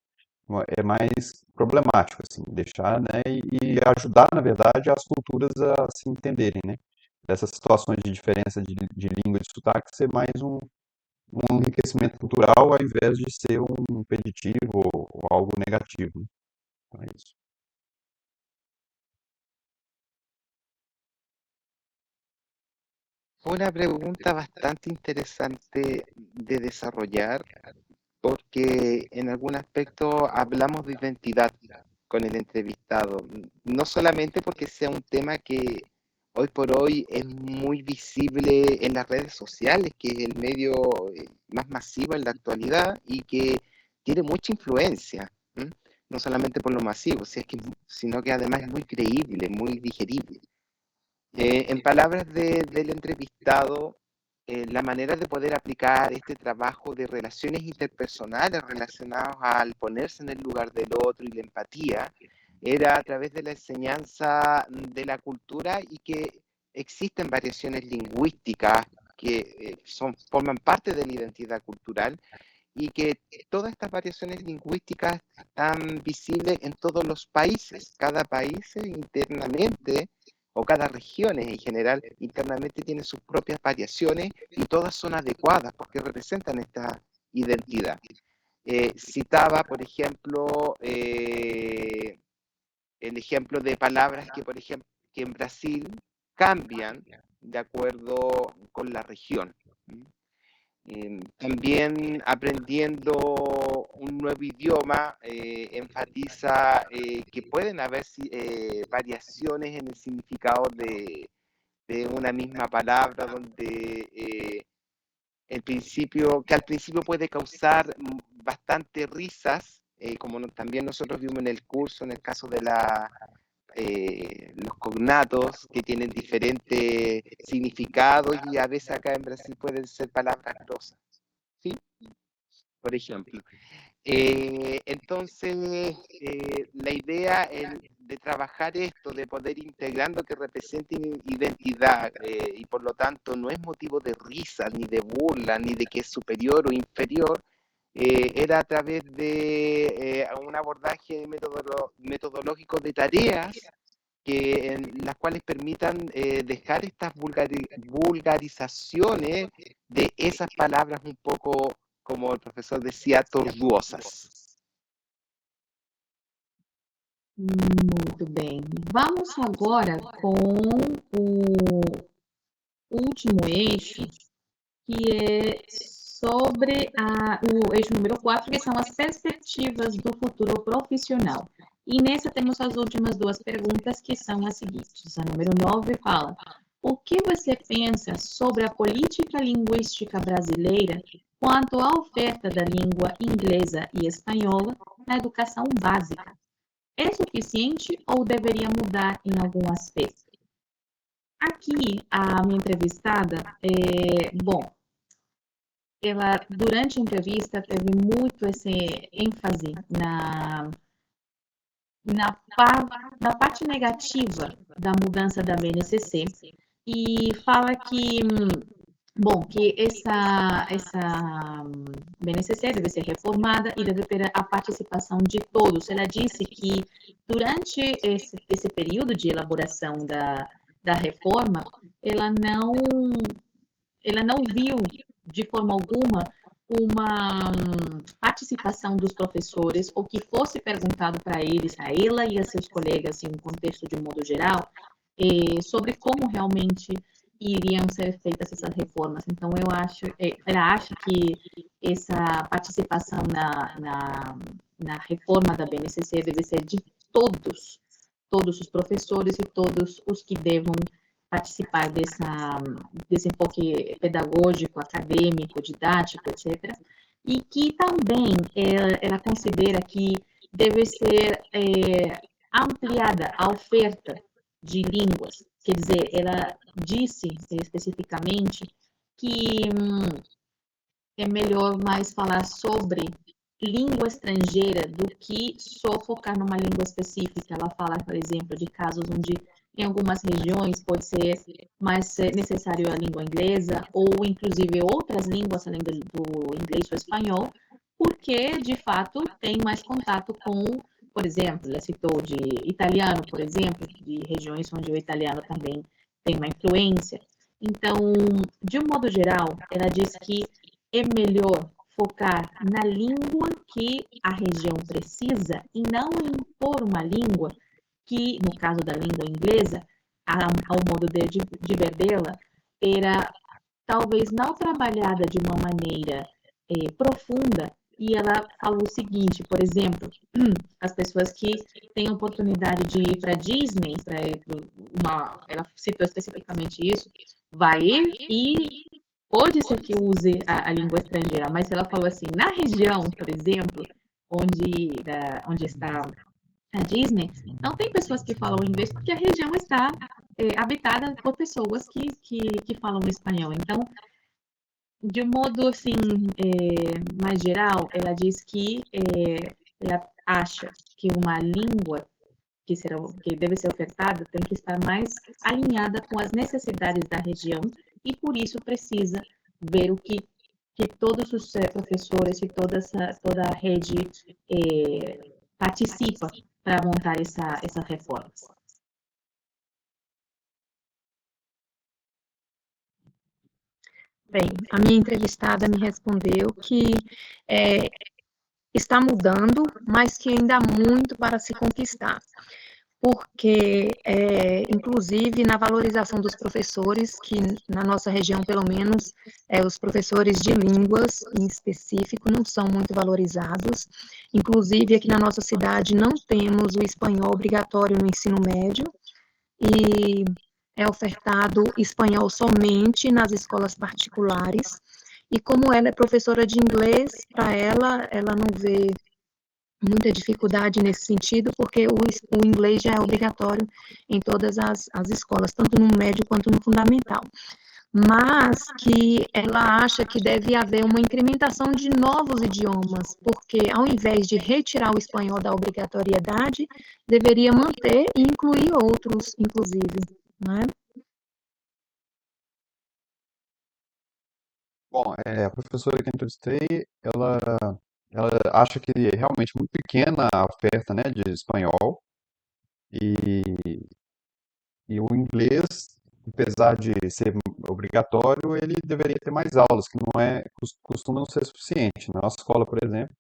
S2: problemático, assim, deixar, né, e ajudar, na verdade, as culturas a se entenderem, né, dessas situações de diferença de língua e de sotaque ser mais um enriquecimento cultural ao invés de ser um impeditivo ou algo negativo, né? Então é isso.
S4: Una pregunta bastante interesante de desarrollar porque en algún aspecto hablamos de identidad con el entrevistado, no solamente porque sea un tema que hoy por hoy es muy visible en las redes sociales, que es el medio más masivo en la actualidad y que tiene mucha influencia, ¿m? No solamente por lo masivo, sino que además es muy creíble, muy digerible. En palabras del entrevistado, la manera de poder aplicar este trabajo de relaciones interpersonales relacionados al ponerse en el lugar del otro y la empatía era a través de la enseñanza de la cultura y que existen variaciones lingüísticas que forman parte de la identidad cultural y que todas estas variaciones lingüísticas están visibles en todos los países. Cada país internamente, o cada región en general, internamente tiene sus propias variaciones y todas son adecuadas porque representan esta identidad. Citaba, por ejemplo, el ejemplo de palabras que, por ejemplo, que en Brasil cambian de acuerdo con la región. También aprendiendo un nuevo idioma enfatiza que pueden haber variaciones en el significado de una misma palabra, donde que al principio puede causar bastante risas, como también nosotros vimos en el curso, en el caso de la los cognatos que tienen diferentes significados y a veces acá en Brasil pueden ser palabras grosas, ¿sí? Por ejemplo. Entonces, la idea de trabajar esto, de poder integrar lo que representa identidad, y por lo tanto no es motivo de risa, ni de burla, ni de que es superior o inferior, era a través de un abordaje metodológico de tareas en las cuales permitan dejar estas vulgarizaciones de esas palabras un poco, como el profesor decía, tortuosas.
S1: Muito bem. Vamos agora com o último eixo, que é sobre o eixo número 4, que são as perspectivas do futuro profissional. E nessa temos as últimas duas perguntas, que são as seguintes. A número 9 fala: o que você pensa sobre a política linguística brasileira quanto à oferta da língua inglesa e espanhola na educação básica? É suficiente ou deveria mudar em algum aspecto? Aqui, a minha entrevistada, ela, durante a entrevista, teve muito esse ênfase na parte negativa da mudança da BNCC e fala que essa BNCC deve ser reformada e deve ter a participação de todos. Ela disse que durante esse período de elaboração da reforma, ela não viu de forma alguma uma participação dos professores, ou que fosse perguntado para eles, a ela e a seus colegas, em um contexto de modo geral, sobre como realmente iriam ser feitas essas reformas. Então, ela acha que essa participação na reforma da BNCC deve ser de todos os professores e todos os que devam participar desse enfoque pedagógico, acadêmico, didático, etc. E que também ela considera que deve ser ampliada a oferta de línguas. Quer dizer, ela disse especificamente que é melhor mais falar sobre língua estrangeira do que só focar numa língua específica. Ela fala, por exemplo, de casos onde em algumas regiões pode ser mais necessário a língua inglesa ou inclusive outras línguas além do inglês ou espanhol, porque de fato tem mais contato com, por exemplo, ela citou de italiano, por exemplo, de regiões onde o italiano também tem uma influência. Então, de um modo geral, ela diz que é melhor focar na língua que a região precisa e não impor uma língua que, no caso da língua inglesa, ao modo de ver dela, era talvez não trabalhada de uma maneira profunda. E ela falou o seguinte, por exemplo, as pessoas que têm a oportunidade de ir para Disney, ela citou especificamente isso, vai e pode ser que use a língua estrangeira, mas ela falou assim, na região, por exemplo, onde está a Disney, não tem pessoas que falam inglês porque a região está habitada por pessoas que falam espanhol. Então, de um modo assim, mais geral, ela diz que ela acha que uma língua que deve ser ofertada tem que estar mais alinhada com as necessidades da região e, por isso, precisa ver o que todos os professores e toda a rede participa para montar essas reformas.
S3: Bem, a minha entrevistada me respondeu que está mudando, mas que ainda há muito para se conquistar. Porque, inclusive, na valorização dos professores, que na nossa região, pelo menos, os professores de línguas, em específico, não são muito valorizados. Inclusive, aqui na nossa cidade, não temos o espanhol obrigatório no ensino médio, e é ofertado espanhol somente nas escolas particulares. E como ela é professora de inglês, para ela não vê muita dificuldade nesse sentido, porque o inglês já é obrigatório em todas as escolas, tanto no médio quanto no fundamental. Mas que ela acha que deve haver uma incrementação de novos idiomas, porque ao invés de retirar o espanhol da obrigatoriedade, deveria manter e incluir outros, inclusive, né?
S2: Bom, a professora que eu entrevistei, ela acha que é realmente muito pequena a oferta, né, de espanhol e, e o inglês, apesar de ser obrigatório, ele deveria ter mais aulas, que não costuma não ser suficiente. Na nossa escola, por exemplo,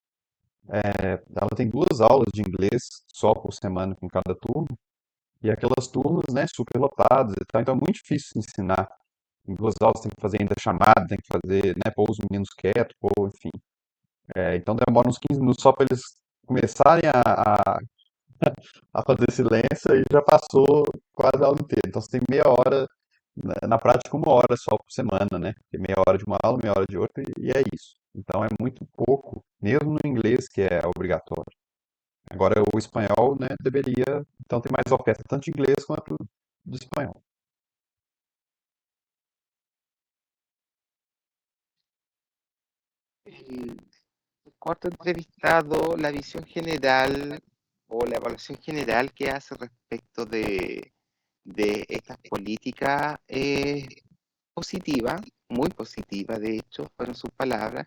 S2: ela tem 2 aulas de inglês só por semana com cada turno, e aquelas turmas, né, super lotadas e tal, então é muito difícil ensinar. Em 2 aulas tem que fazer ainda chamada, tem que fazer, né, pôr os meninos quietos, pôr, enfim. Então demora uns 15 minutos só para eles começarem a fazer silêncio e já passou quase a aula inteira. Então você tem meia hora, na prática 1 hora só por semana, né? Tem meia hora de uma aula, meia hora de outra e é isso. Então é muito pouco, mesmo no inglês que é obrigatório. Agora o espanhol, né, deveria, então ter mais oferta, tanto de inglês quanto de espanhol.
S4: El corto entrevistado, la visión general o la evaluación general que hace respecto de estas políticas es positiva, muy positiva, de hecho, fueron sus palabras.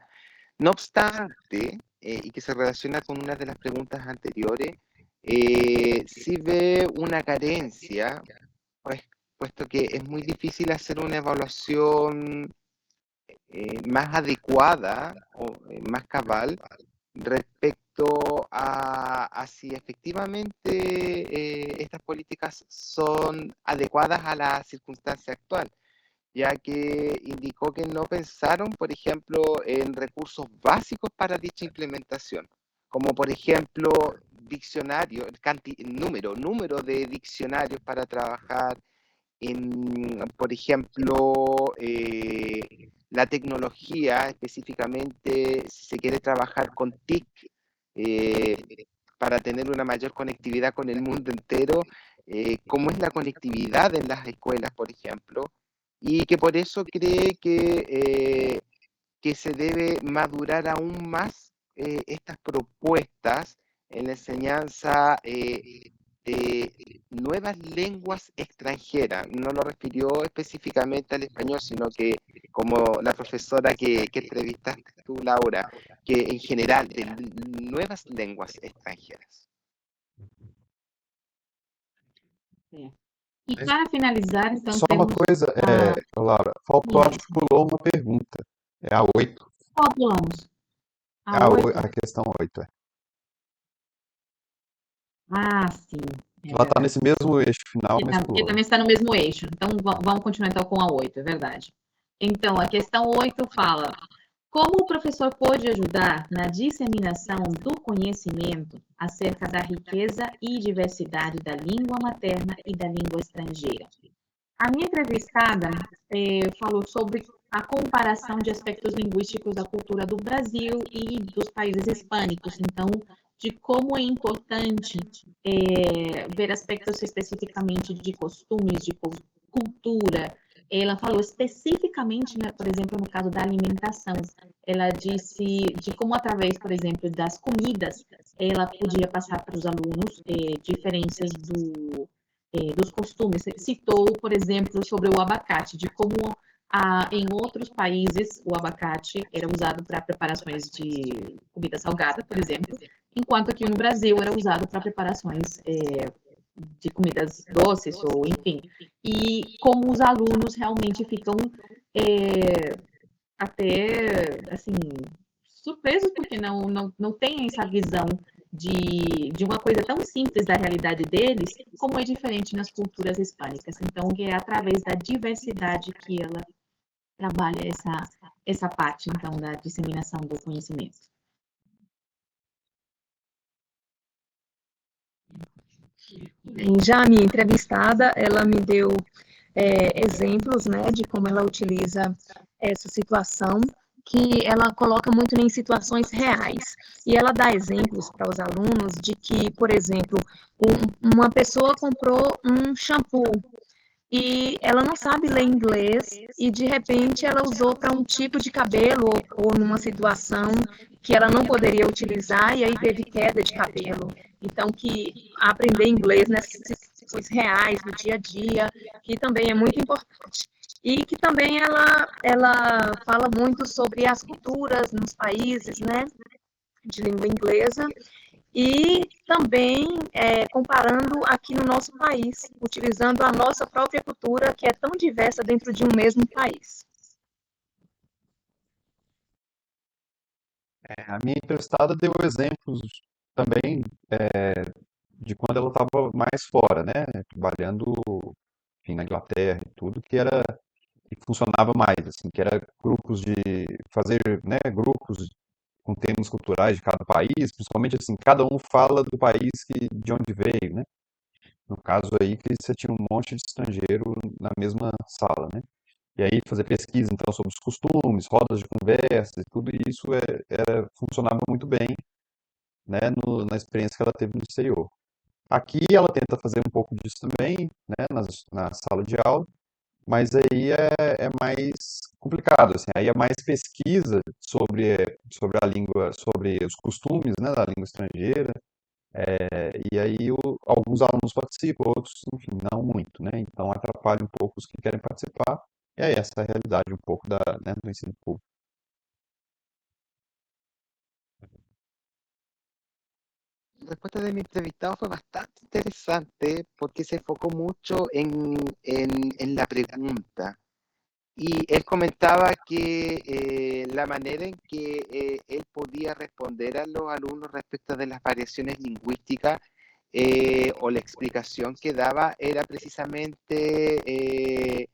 S4: No obstante, y que se relaciona con una de las preguntas anteriores, sí ve una carencia, pues, puesto que es muy difícil hacer una evaluación más adecuada o más cabal respecto a si efectivamente estas políticas son adecuadas a la circunstancia actual, ya que indicó que no pensaron, por ejemplo, en recursos básicos para dicha implementación, como por ejemplo diccionario, número de diccionarios para trabajar en, por ejemplo, la tecnología, específicamente si se quiere trabajar con TIC eh, para tener una mayor conectividad con el mundo entero, cómo es la conectividad en las escuelas, por ejemplo, y que por eso cree que se debe madurar aún más estas propuestas en la enseñanza de nuevas lenguas extranjeras. No lo refirió específicamente al español, sino que como la profesora que entrevistaste tú, Laura, que en general de nuevas lenguas extranjeras.
S1: E para finalizar, então,
S2: Só uma
S1: temos
S2: coisa, Laura, faltou, acho que pulou uma pergunta. É a 8.
S1: qual pulamos?
S2: É
S1: A 8?
S2: a questão 8,
S1: Ah, sim.
S2: Ela está nesse mesmo eixo final, mas
S1: E
S2: pulou.
S1: também está no mesmo eixo. Então, vamos continuar então com a 8, é verdade. Então, a questão 8 fala: como o professor pode ajudar na disseminação do conhecimento acerca da riqueza e diversidade da língua materna e da língua estrangeira? A minha entrevistada falou sobre a comparação de aspectos linguísticos da cultura do Brasil e dos países hispânicos. Então, de como é importante ver aspectos especificamente de costumes, de cultura. Ela falou especificamente, né, por exemplo, no caso da alimentação. Ela disse de como, através, por exemplo, das comidas, ela podia passar para os alunos diferenças dos costumes. Citou, por exemplo, sobre o abacate, de como em outros países o abacate era usado para preparações de comida salgada, por exemplo, enquanto aqui no Brasil era usado para preparações de comidas doces, ou enfim. E como os alunos realmente ficam até, assim, surpresos, porque não têm essa visão de uma coisa tão simples da realidade deles, como é diferente nas culturas hispânicas. Então, é através da diversidade que ela trabalha essa parte, então, da disseminação do conhecimento.
S3: Já a minha entrevistada, ela me deu exemplos, né, de como ela utiliza essa situação que ela coloca muito em situações reais. E ela dá exemplos para os alunos de que, por exemplo, uma pessoa comprou um shampoo e ela não sabe ler inglês e de repente ela usou para um tipo de cabelo ou numa situação que ela não poderia utilizar e aí teve queda de cabelo. Então, que aprender inglês nessas situações reais do dia a dia, que também é muito importante. E que também ela fala muito sobre as culturas nos países, né, de língua inglesa, e também comparando aqui no nosso país, utilizando a nossa própria cultura, que é tão diversa dentro de um mesmo país.
S2: A minha entrevistada deu exemplos também de quando ela estava mais fora, né? Trabalhando, enfim, na Inglaterra e tudo, que funcionava mais, assim, que era grupos de fazer, né, grupos com temas culturais de cada país, principalmente assim, cada um fala do país de onde veio, né? No caso aí que você tinha um monte de estrangeiro na mesma sala, né? E aí fazer pesquisa então sobre os costumes, rodas de conversa, e tudo isso funcionava muito bem, né, na experiência que ela teve no exterior. Aqui ela tenta fazer um pouco disso também, né, na sala de aula, mas aí é mais complicado, assim, aí é mais pesquisa sobre a língua, sobre os costumes, né, da língua estrangeira, e aí alguns alunos participam, outros, enfim, não muito, né, então atrapalha um pouco os que querem participar, e aí essa é a realidade um pouco né, do ensino público.
S4: La respuesta de mi entrevistado fue bastante interesante porque se enfocó mucho en la pregunta. Y él comentaba que la manera en que él podía responder a los alumnos respecto de las variaciones lingüísticas o la explicación que daba era precisamente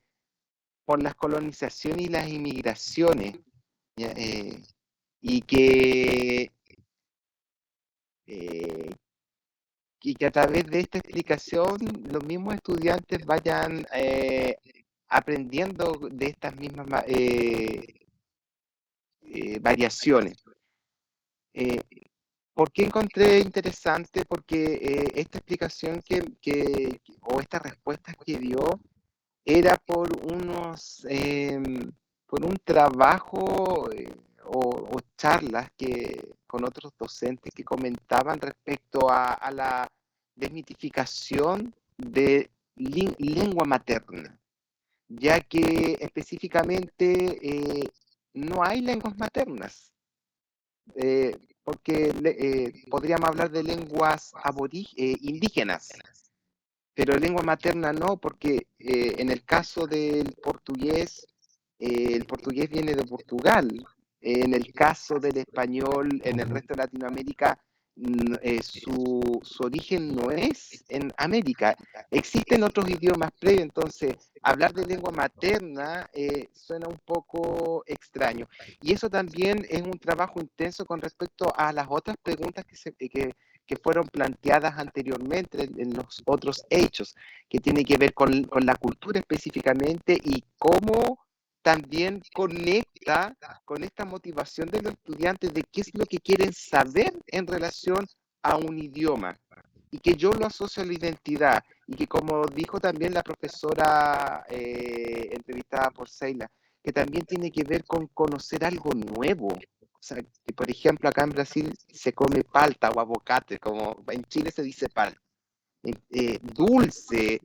S4: por las colonizaciones y las inmigraciones, ¿ya? Y eh, y que a través de esta explicación los mismos estudiantes vayan aprendiendo de estas mismas variaciones. Eh, ¿Por qué encontré interesante? Porque esta explicación o estas respuestas que dio era por un trabajo o charlas con otros docentes que comentaban respecto a la desmitificación de lengua materna, ya que específicamente no hay lenguas maternas, porque podríamos hablar de lenguas indígenas, pero lengua materna no, porque en el caso del portugués, el portugués viene de Portugal. En el caso del español, en el resto de Latinoamérica, su origen no es en América. Existen otros idiomas previos, entonces hablar de lengua materna suena un poco extraño. Y eso también es un trabajo intenso con respecto a las otras preguntas que fueron planteadas anteriormente en los otros hechos, que tiene que ver con la cultura específicamente y cómo también conecta con esta motivación de los estudiantes de qué es lo que quieren saber en relación a un idioma. Y que yo lo asocio a la identidad. Y que como dijo también la profesora entrevistada por Seila, que también tiene que ver con conocer algo nuevo. O sea, que por ejemplo acá en Brasil se come palta o aguacate, como en Chile se dice palta. Dulce,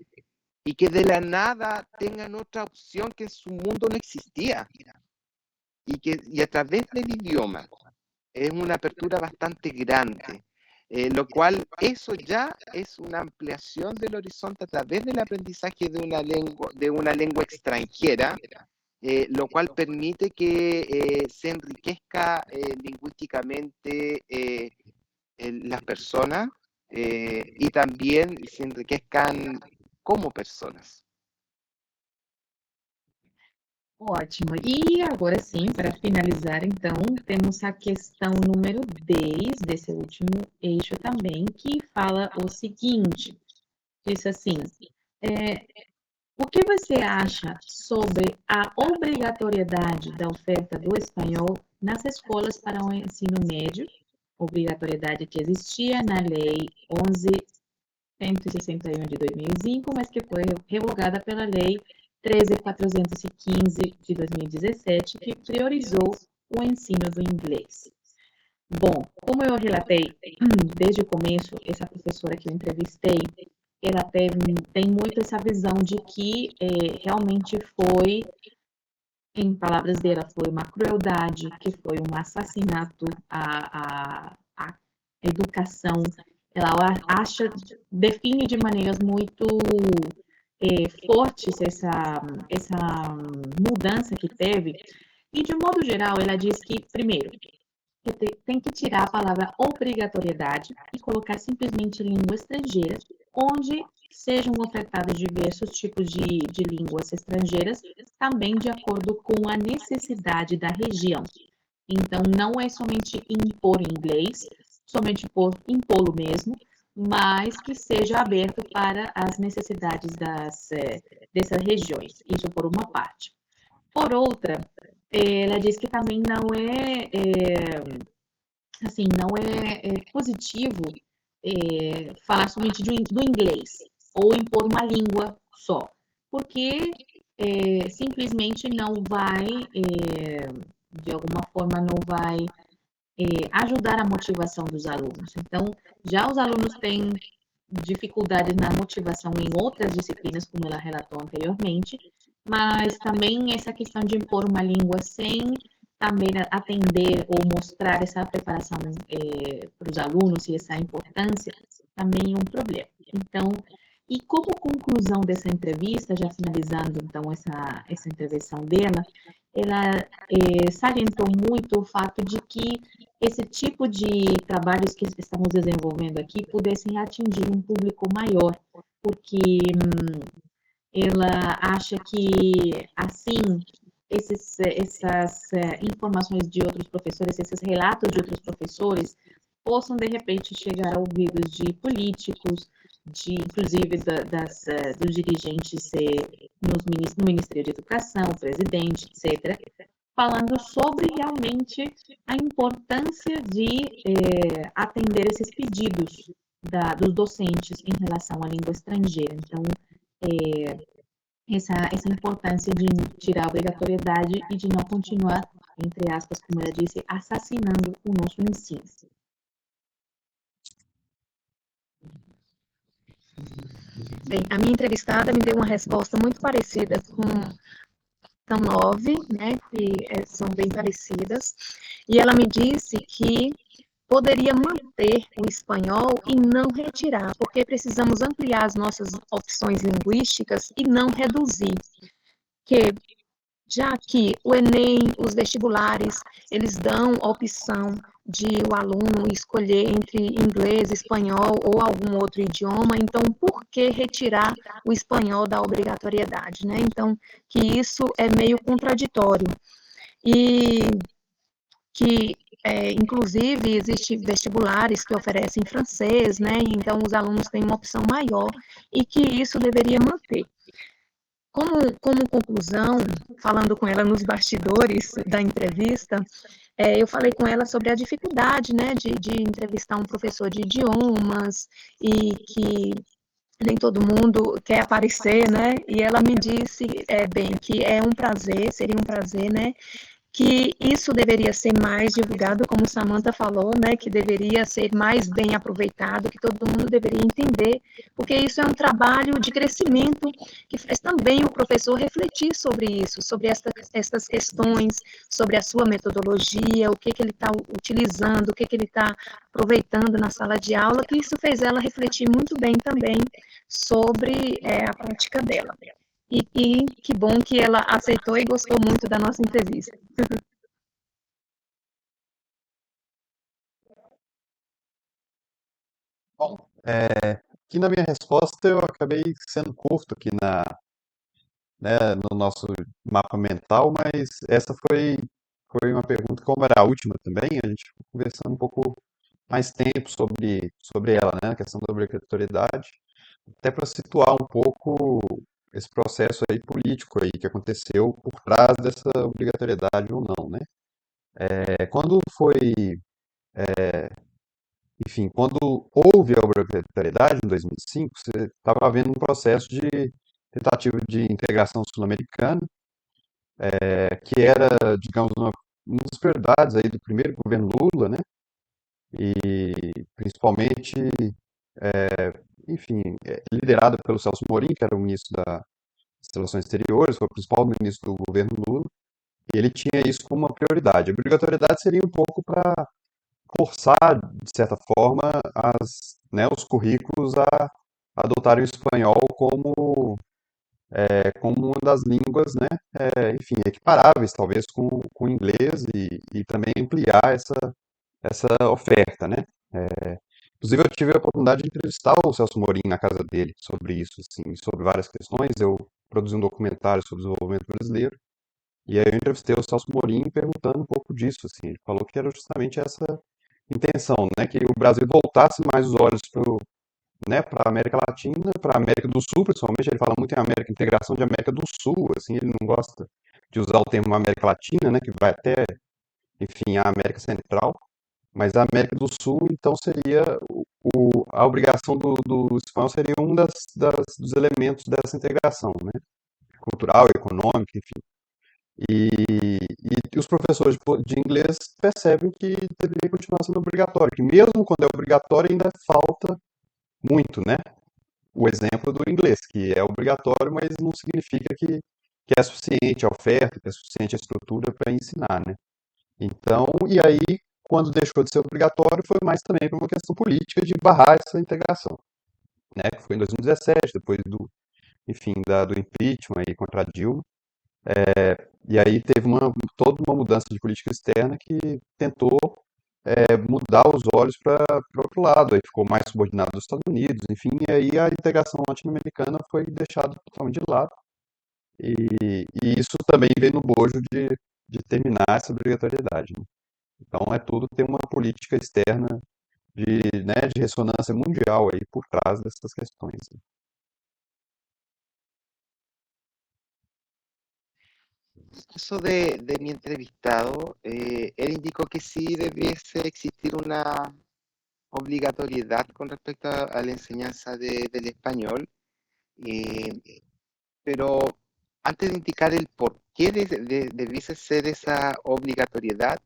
S4: y que de la nada tengan otra opción que en su mundo no existía. Y a través del idioma es una apertura bastante grande, lo cual eso ya es una ampliación del horizonte a través del aprendizaje de una lengua extranjera, lo cual permite que se enriquezca lingüísticamente las personas y también se enriquezcan como personas.
S1: Ótimo. E agora sim, para finalizar, então, temos a questão número 10 desse último eixo também, que fala o seguinte: diz assim, O que você acha sobre a obrigatoriedade da oferta do espanhol nas escolas para o ensino médio? Obrigatoriedade que existia na Lei 11.161 de 2005, mas que foi revogada pela Lei 13.415 de 2017, que priorizou o ensino do inglês. Bom, como eu relatei desde o começo, essa professora que eu entrevistei, ela tem muito essa visão de que realmente foi, em palavras dela, foi uma crueldade, que foi um assassinato à educação. Ela define de maneiras muito fortes essa mudança que teve. E, de modo geral, ela diz que, primeiro, tem que tirar a palavra obrigatoriedade e colocar simplesmente língua estrangeira, onde sejam ofertados diversos tipos de línguas estrangeiras, também de acordo com a necessidade da região. Então, não é somente impor inglês, somente por impô-lo mesmo, mas que seja aberto para as necessidades dessas regiões. Isso por uma parte. Por outra, ela diz que também não é positivo falar somente do inglês ou impor uma língua só, porque simplesmente não vai, de alguma forma, não vai ajudar a motivação dos alunos. Então, já os alunos têm dificuldades na motivação em outras disciplinas, como ela relatou anteriormente, mas também essa questão de impor uma língua sem também atender ou mostrar essa preparação para os alunos e essa importância, também é um problema. Então, e como conclusão dessa entrevista, já finalizando então essa intervenção dela, ela salientou muito o fato de que esse tipo de trabalhos que estamos desenvolvendo aqui pudessem atingir um público maior, porque ela acha que, assim, essas informações de outros professores, esses relatos de outros professores, possam, de repente, chegar a ouvidos de políticos, inclusive dos dirigentes no Ministério da Educação, presidente, etc., falando sobre realmente a importância de atender esses pedidos dos docentes em relação à língua estrangeira. Então, essa importância de tirar a obrigatoriedade e de não continuar, entre aspas, como ela disse, assassinando o nosso ensino.
S3: Bem, a minha entrevistada me deu uma resposta muito parecida com são 9, né, que são bem parecidas, e ela me disse que poderia manter o espanhol e não retirar, porque precisamos ampliar as nossas opções linguísticas e não reduzir, que já que o Enem, os vestibulares, eles dão a opção de o aluno escolher entre inglês, espanhol ou algum outro idioma, então por que retirar o espanhol da obrigatoriedade, né? Então, que isso é meio contraditório. E que, inclusive, existem vestibulares que oferecem francês, né? Então, os alunos têm uma opção maior e que isso deveria manter. Como conclusão, falando com ela nos bastidores da entrevista, eu falei com ela sobre a dificuldade, né, de entrevistar um professor de idiomas e que nem todo mundo quer aparecer, né, e ela me disse, bem, que seria um prazer, né, que isso deveria ser mais divulgado, como Samantha falou, né, que deveria ser mais bem aproveitado, que todo mundo deveria entender, porque isso é um trabalho de crescimento que faz também o professor refletir sobre isso, sobre essas questões, sobre a sua metodologia, o que ele está utilizando, o que ele está aproveitando na sala de aula, que isso fez ela refletir muito bem também sobre a prática dela. E que bom que ela aceitou e gostou muito da nossa entrevista.
S2: Bom, aqui na minha resposta eu acabei sendo curto aqui no nosso mapa mental, mas essa foi uma pergunta, como era a última também, a gente ficou conversando um pouco mais tempo sobre ela, né, a questão da obrigatoriedade, até para situar um pouco esse processo aí político aí que aconteceu por trás dessa obrigatoriedade ou não, né? Quando foi, enfim, quando houve a obrigatoriedade em 2005, você estava havendo um processo de tentativa de integração sul-americana, que era, digamos, uma das prioridades aí do primeiro governo Lula, né? E principalmente, enfim, liderada pelo Celso Amorim, que era o ministro das Relações Exteriores, foi o principal ministro do governo Lula, e ele tinha isso como uma prioridade. A obrigatoriedade seria um pouco para forçar, de certa forma, os currículos a adotarem o espanhol como uma das línguas, né, enfim, equiparáveis, talvez, com o inglês e também ampliar essa oferta, né. Inclusive, eu tive a oportunidade de entrevistar o Celso Amorim na casa dele sobre isso, assim, sobre várias questões. Eu produzi um documentário sobre o desenvolvimento brasileiro, e aí eu entrevistei o Celso Amorim perguntando um pouco disso, assim. Ele falou que era justamente essa intenção, né, que o Brasil voltasse mais os olhos para a América Latina, para a América do Sul, principalmente. Ele fala muito em América, integração de América do Sul, assim, ele não gosta de usar o termo América Latina, né, que vai até, enfim, a América Central, mas a América do Sul, então, seria a obrigação do espanhol seria um dos elementos dessa integração, né, cultural, econômica, enfim. E os professores de inglês percebem que deveria continuar sendo obrigatório, que mesmo quando é obrigatório ainda falta muito, né? O exemplo do inglês, que é obrigatório, mas não significa que é suficiente a oferta, que é suficiente a estrutura para ensinar, né? Então, e aí, quando deixou de ser obrigatório, foi mais também por uma questão política de barrar essa integração, né? Que foi em 2017, depois enfim, do impeachment aí contra a Dilma. E aí teve toda uma mudança de política externa que tentou mudar os olhos para o outro lado, aí ficou mais subordinado aos Estados Unidos, enfim, e aí a integração latino-americana foi deixada totalmente de lado. E isso também veio no bojo de terminar essa obrigatoriedade, né? Então é tudo ter uma política externa de ressonância mundial aí por trás dessas questões, né?
S4: Eso de mi entrevistado, él indicó que sí debiese existir una obligatoriedad con respecto a la enseñanza del español, pero antes de indicar el por qué debiese ser esa obligatoriedad,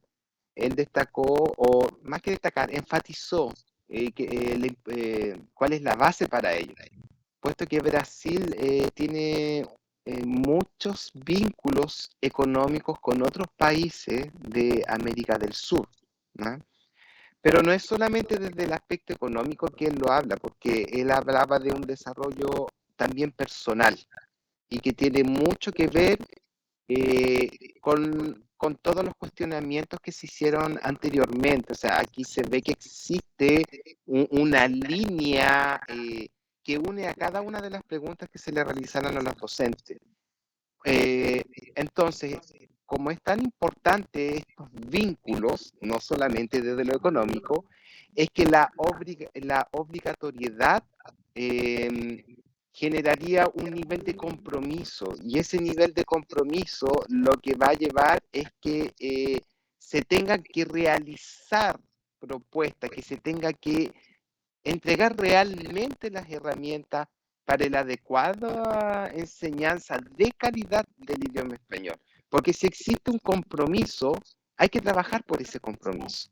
S4: él destacó, o más que destacar, enfatizó cuál es la base para ello, puesto que Brasil tiene muchos vínculos económicos con otros países de América del Sur, ¿no? Pero no es solamente desde el aspecto económico que él lo habla, porque él hablaba de un desarrollo también personal y que tiene mucho que ver con todos los cuestionamientos que se hicieron anteriormente. O sea, aquí se ve que existe una línea que une a cada una de las preguntas que se le realizaron a los docentes. Entonces, como es tan importante estos vínculos, no solamente desde lo económico, es que la obligatoriedad generaría un nivel de compromiso, y ese nivel de compromiso lo que va a llevar es que se tengan que realizar propuestas, que se tenga que entregar realmente las herramientas para la adecuada enseñanza de calidad del idioma español. Porque si existe un compromiso, hay que trabajar por ese compromiso.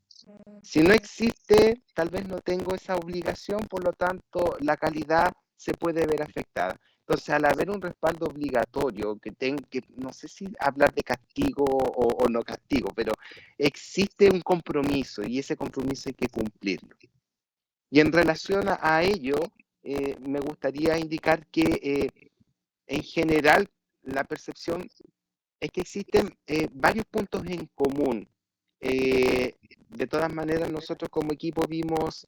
S4: Si no existe, tal vez no tengo esa obligación, por lo tanto, la calidad se puede ver afectada. Entonces, al haber un respaldo obligatorio, que no sé si hablar de castigo o no castigo, pero existe un compromiso y ese compromiso hay que cumplirlo. Y en relación a ello, me gustaría indicar que en general la percepción es que existen varios puntos en común. De todas maneras, nosotros como equipo vimos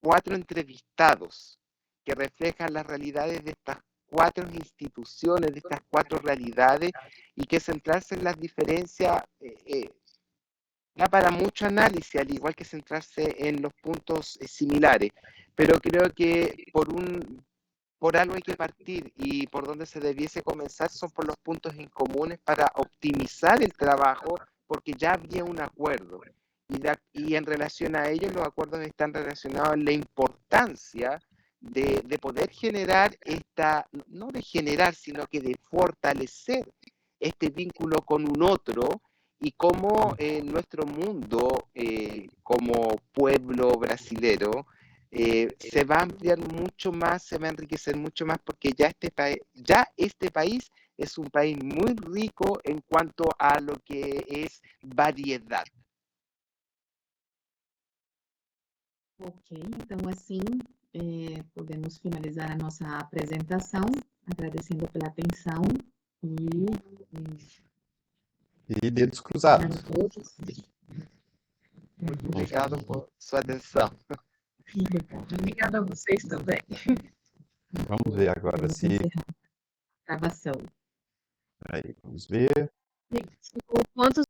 S4: 4 entrevistados que reflejan las realidades de estas 4 instituciones, de estas 4 realidades, y que centrarse en las diferencias da para mucho análisis, al igual que centrarse en los puntos similares. Pero creo que por algo hay que partir y por donde se debiese comenzar son por los puntos en comunes para optimizar el trabajo, porque ya había un acuerdo. Y en relación a ello, los acuerdos están relacionados en la importancia de poder generar no de generar, sino que de fortalecer este vínculo con un otro y cómo nuestro mundo, como pueblo brasilero, se va a ampliar mucho más, se va a enriquecer mucho más, porque ya este país es un país muy rico en cuanto a lo que es variedad.
S1: Ok, então assim podemos finalizar a nossa apresentação, agradecendo pela atenção
S2: E dedos cruzados.
S1: a todos.
S4: Muito obrigado por sua atenção.
S3: Obrigada a vocês também.
S2: Vamos ver agora
S1: Podemos
S2: se.
S1: encerrar a gravação.
S2: Aí, vamos ver.
S3: Quantos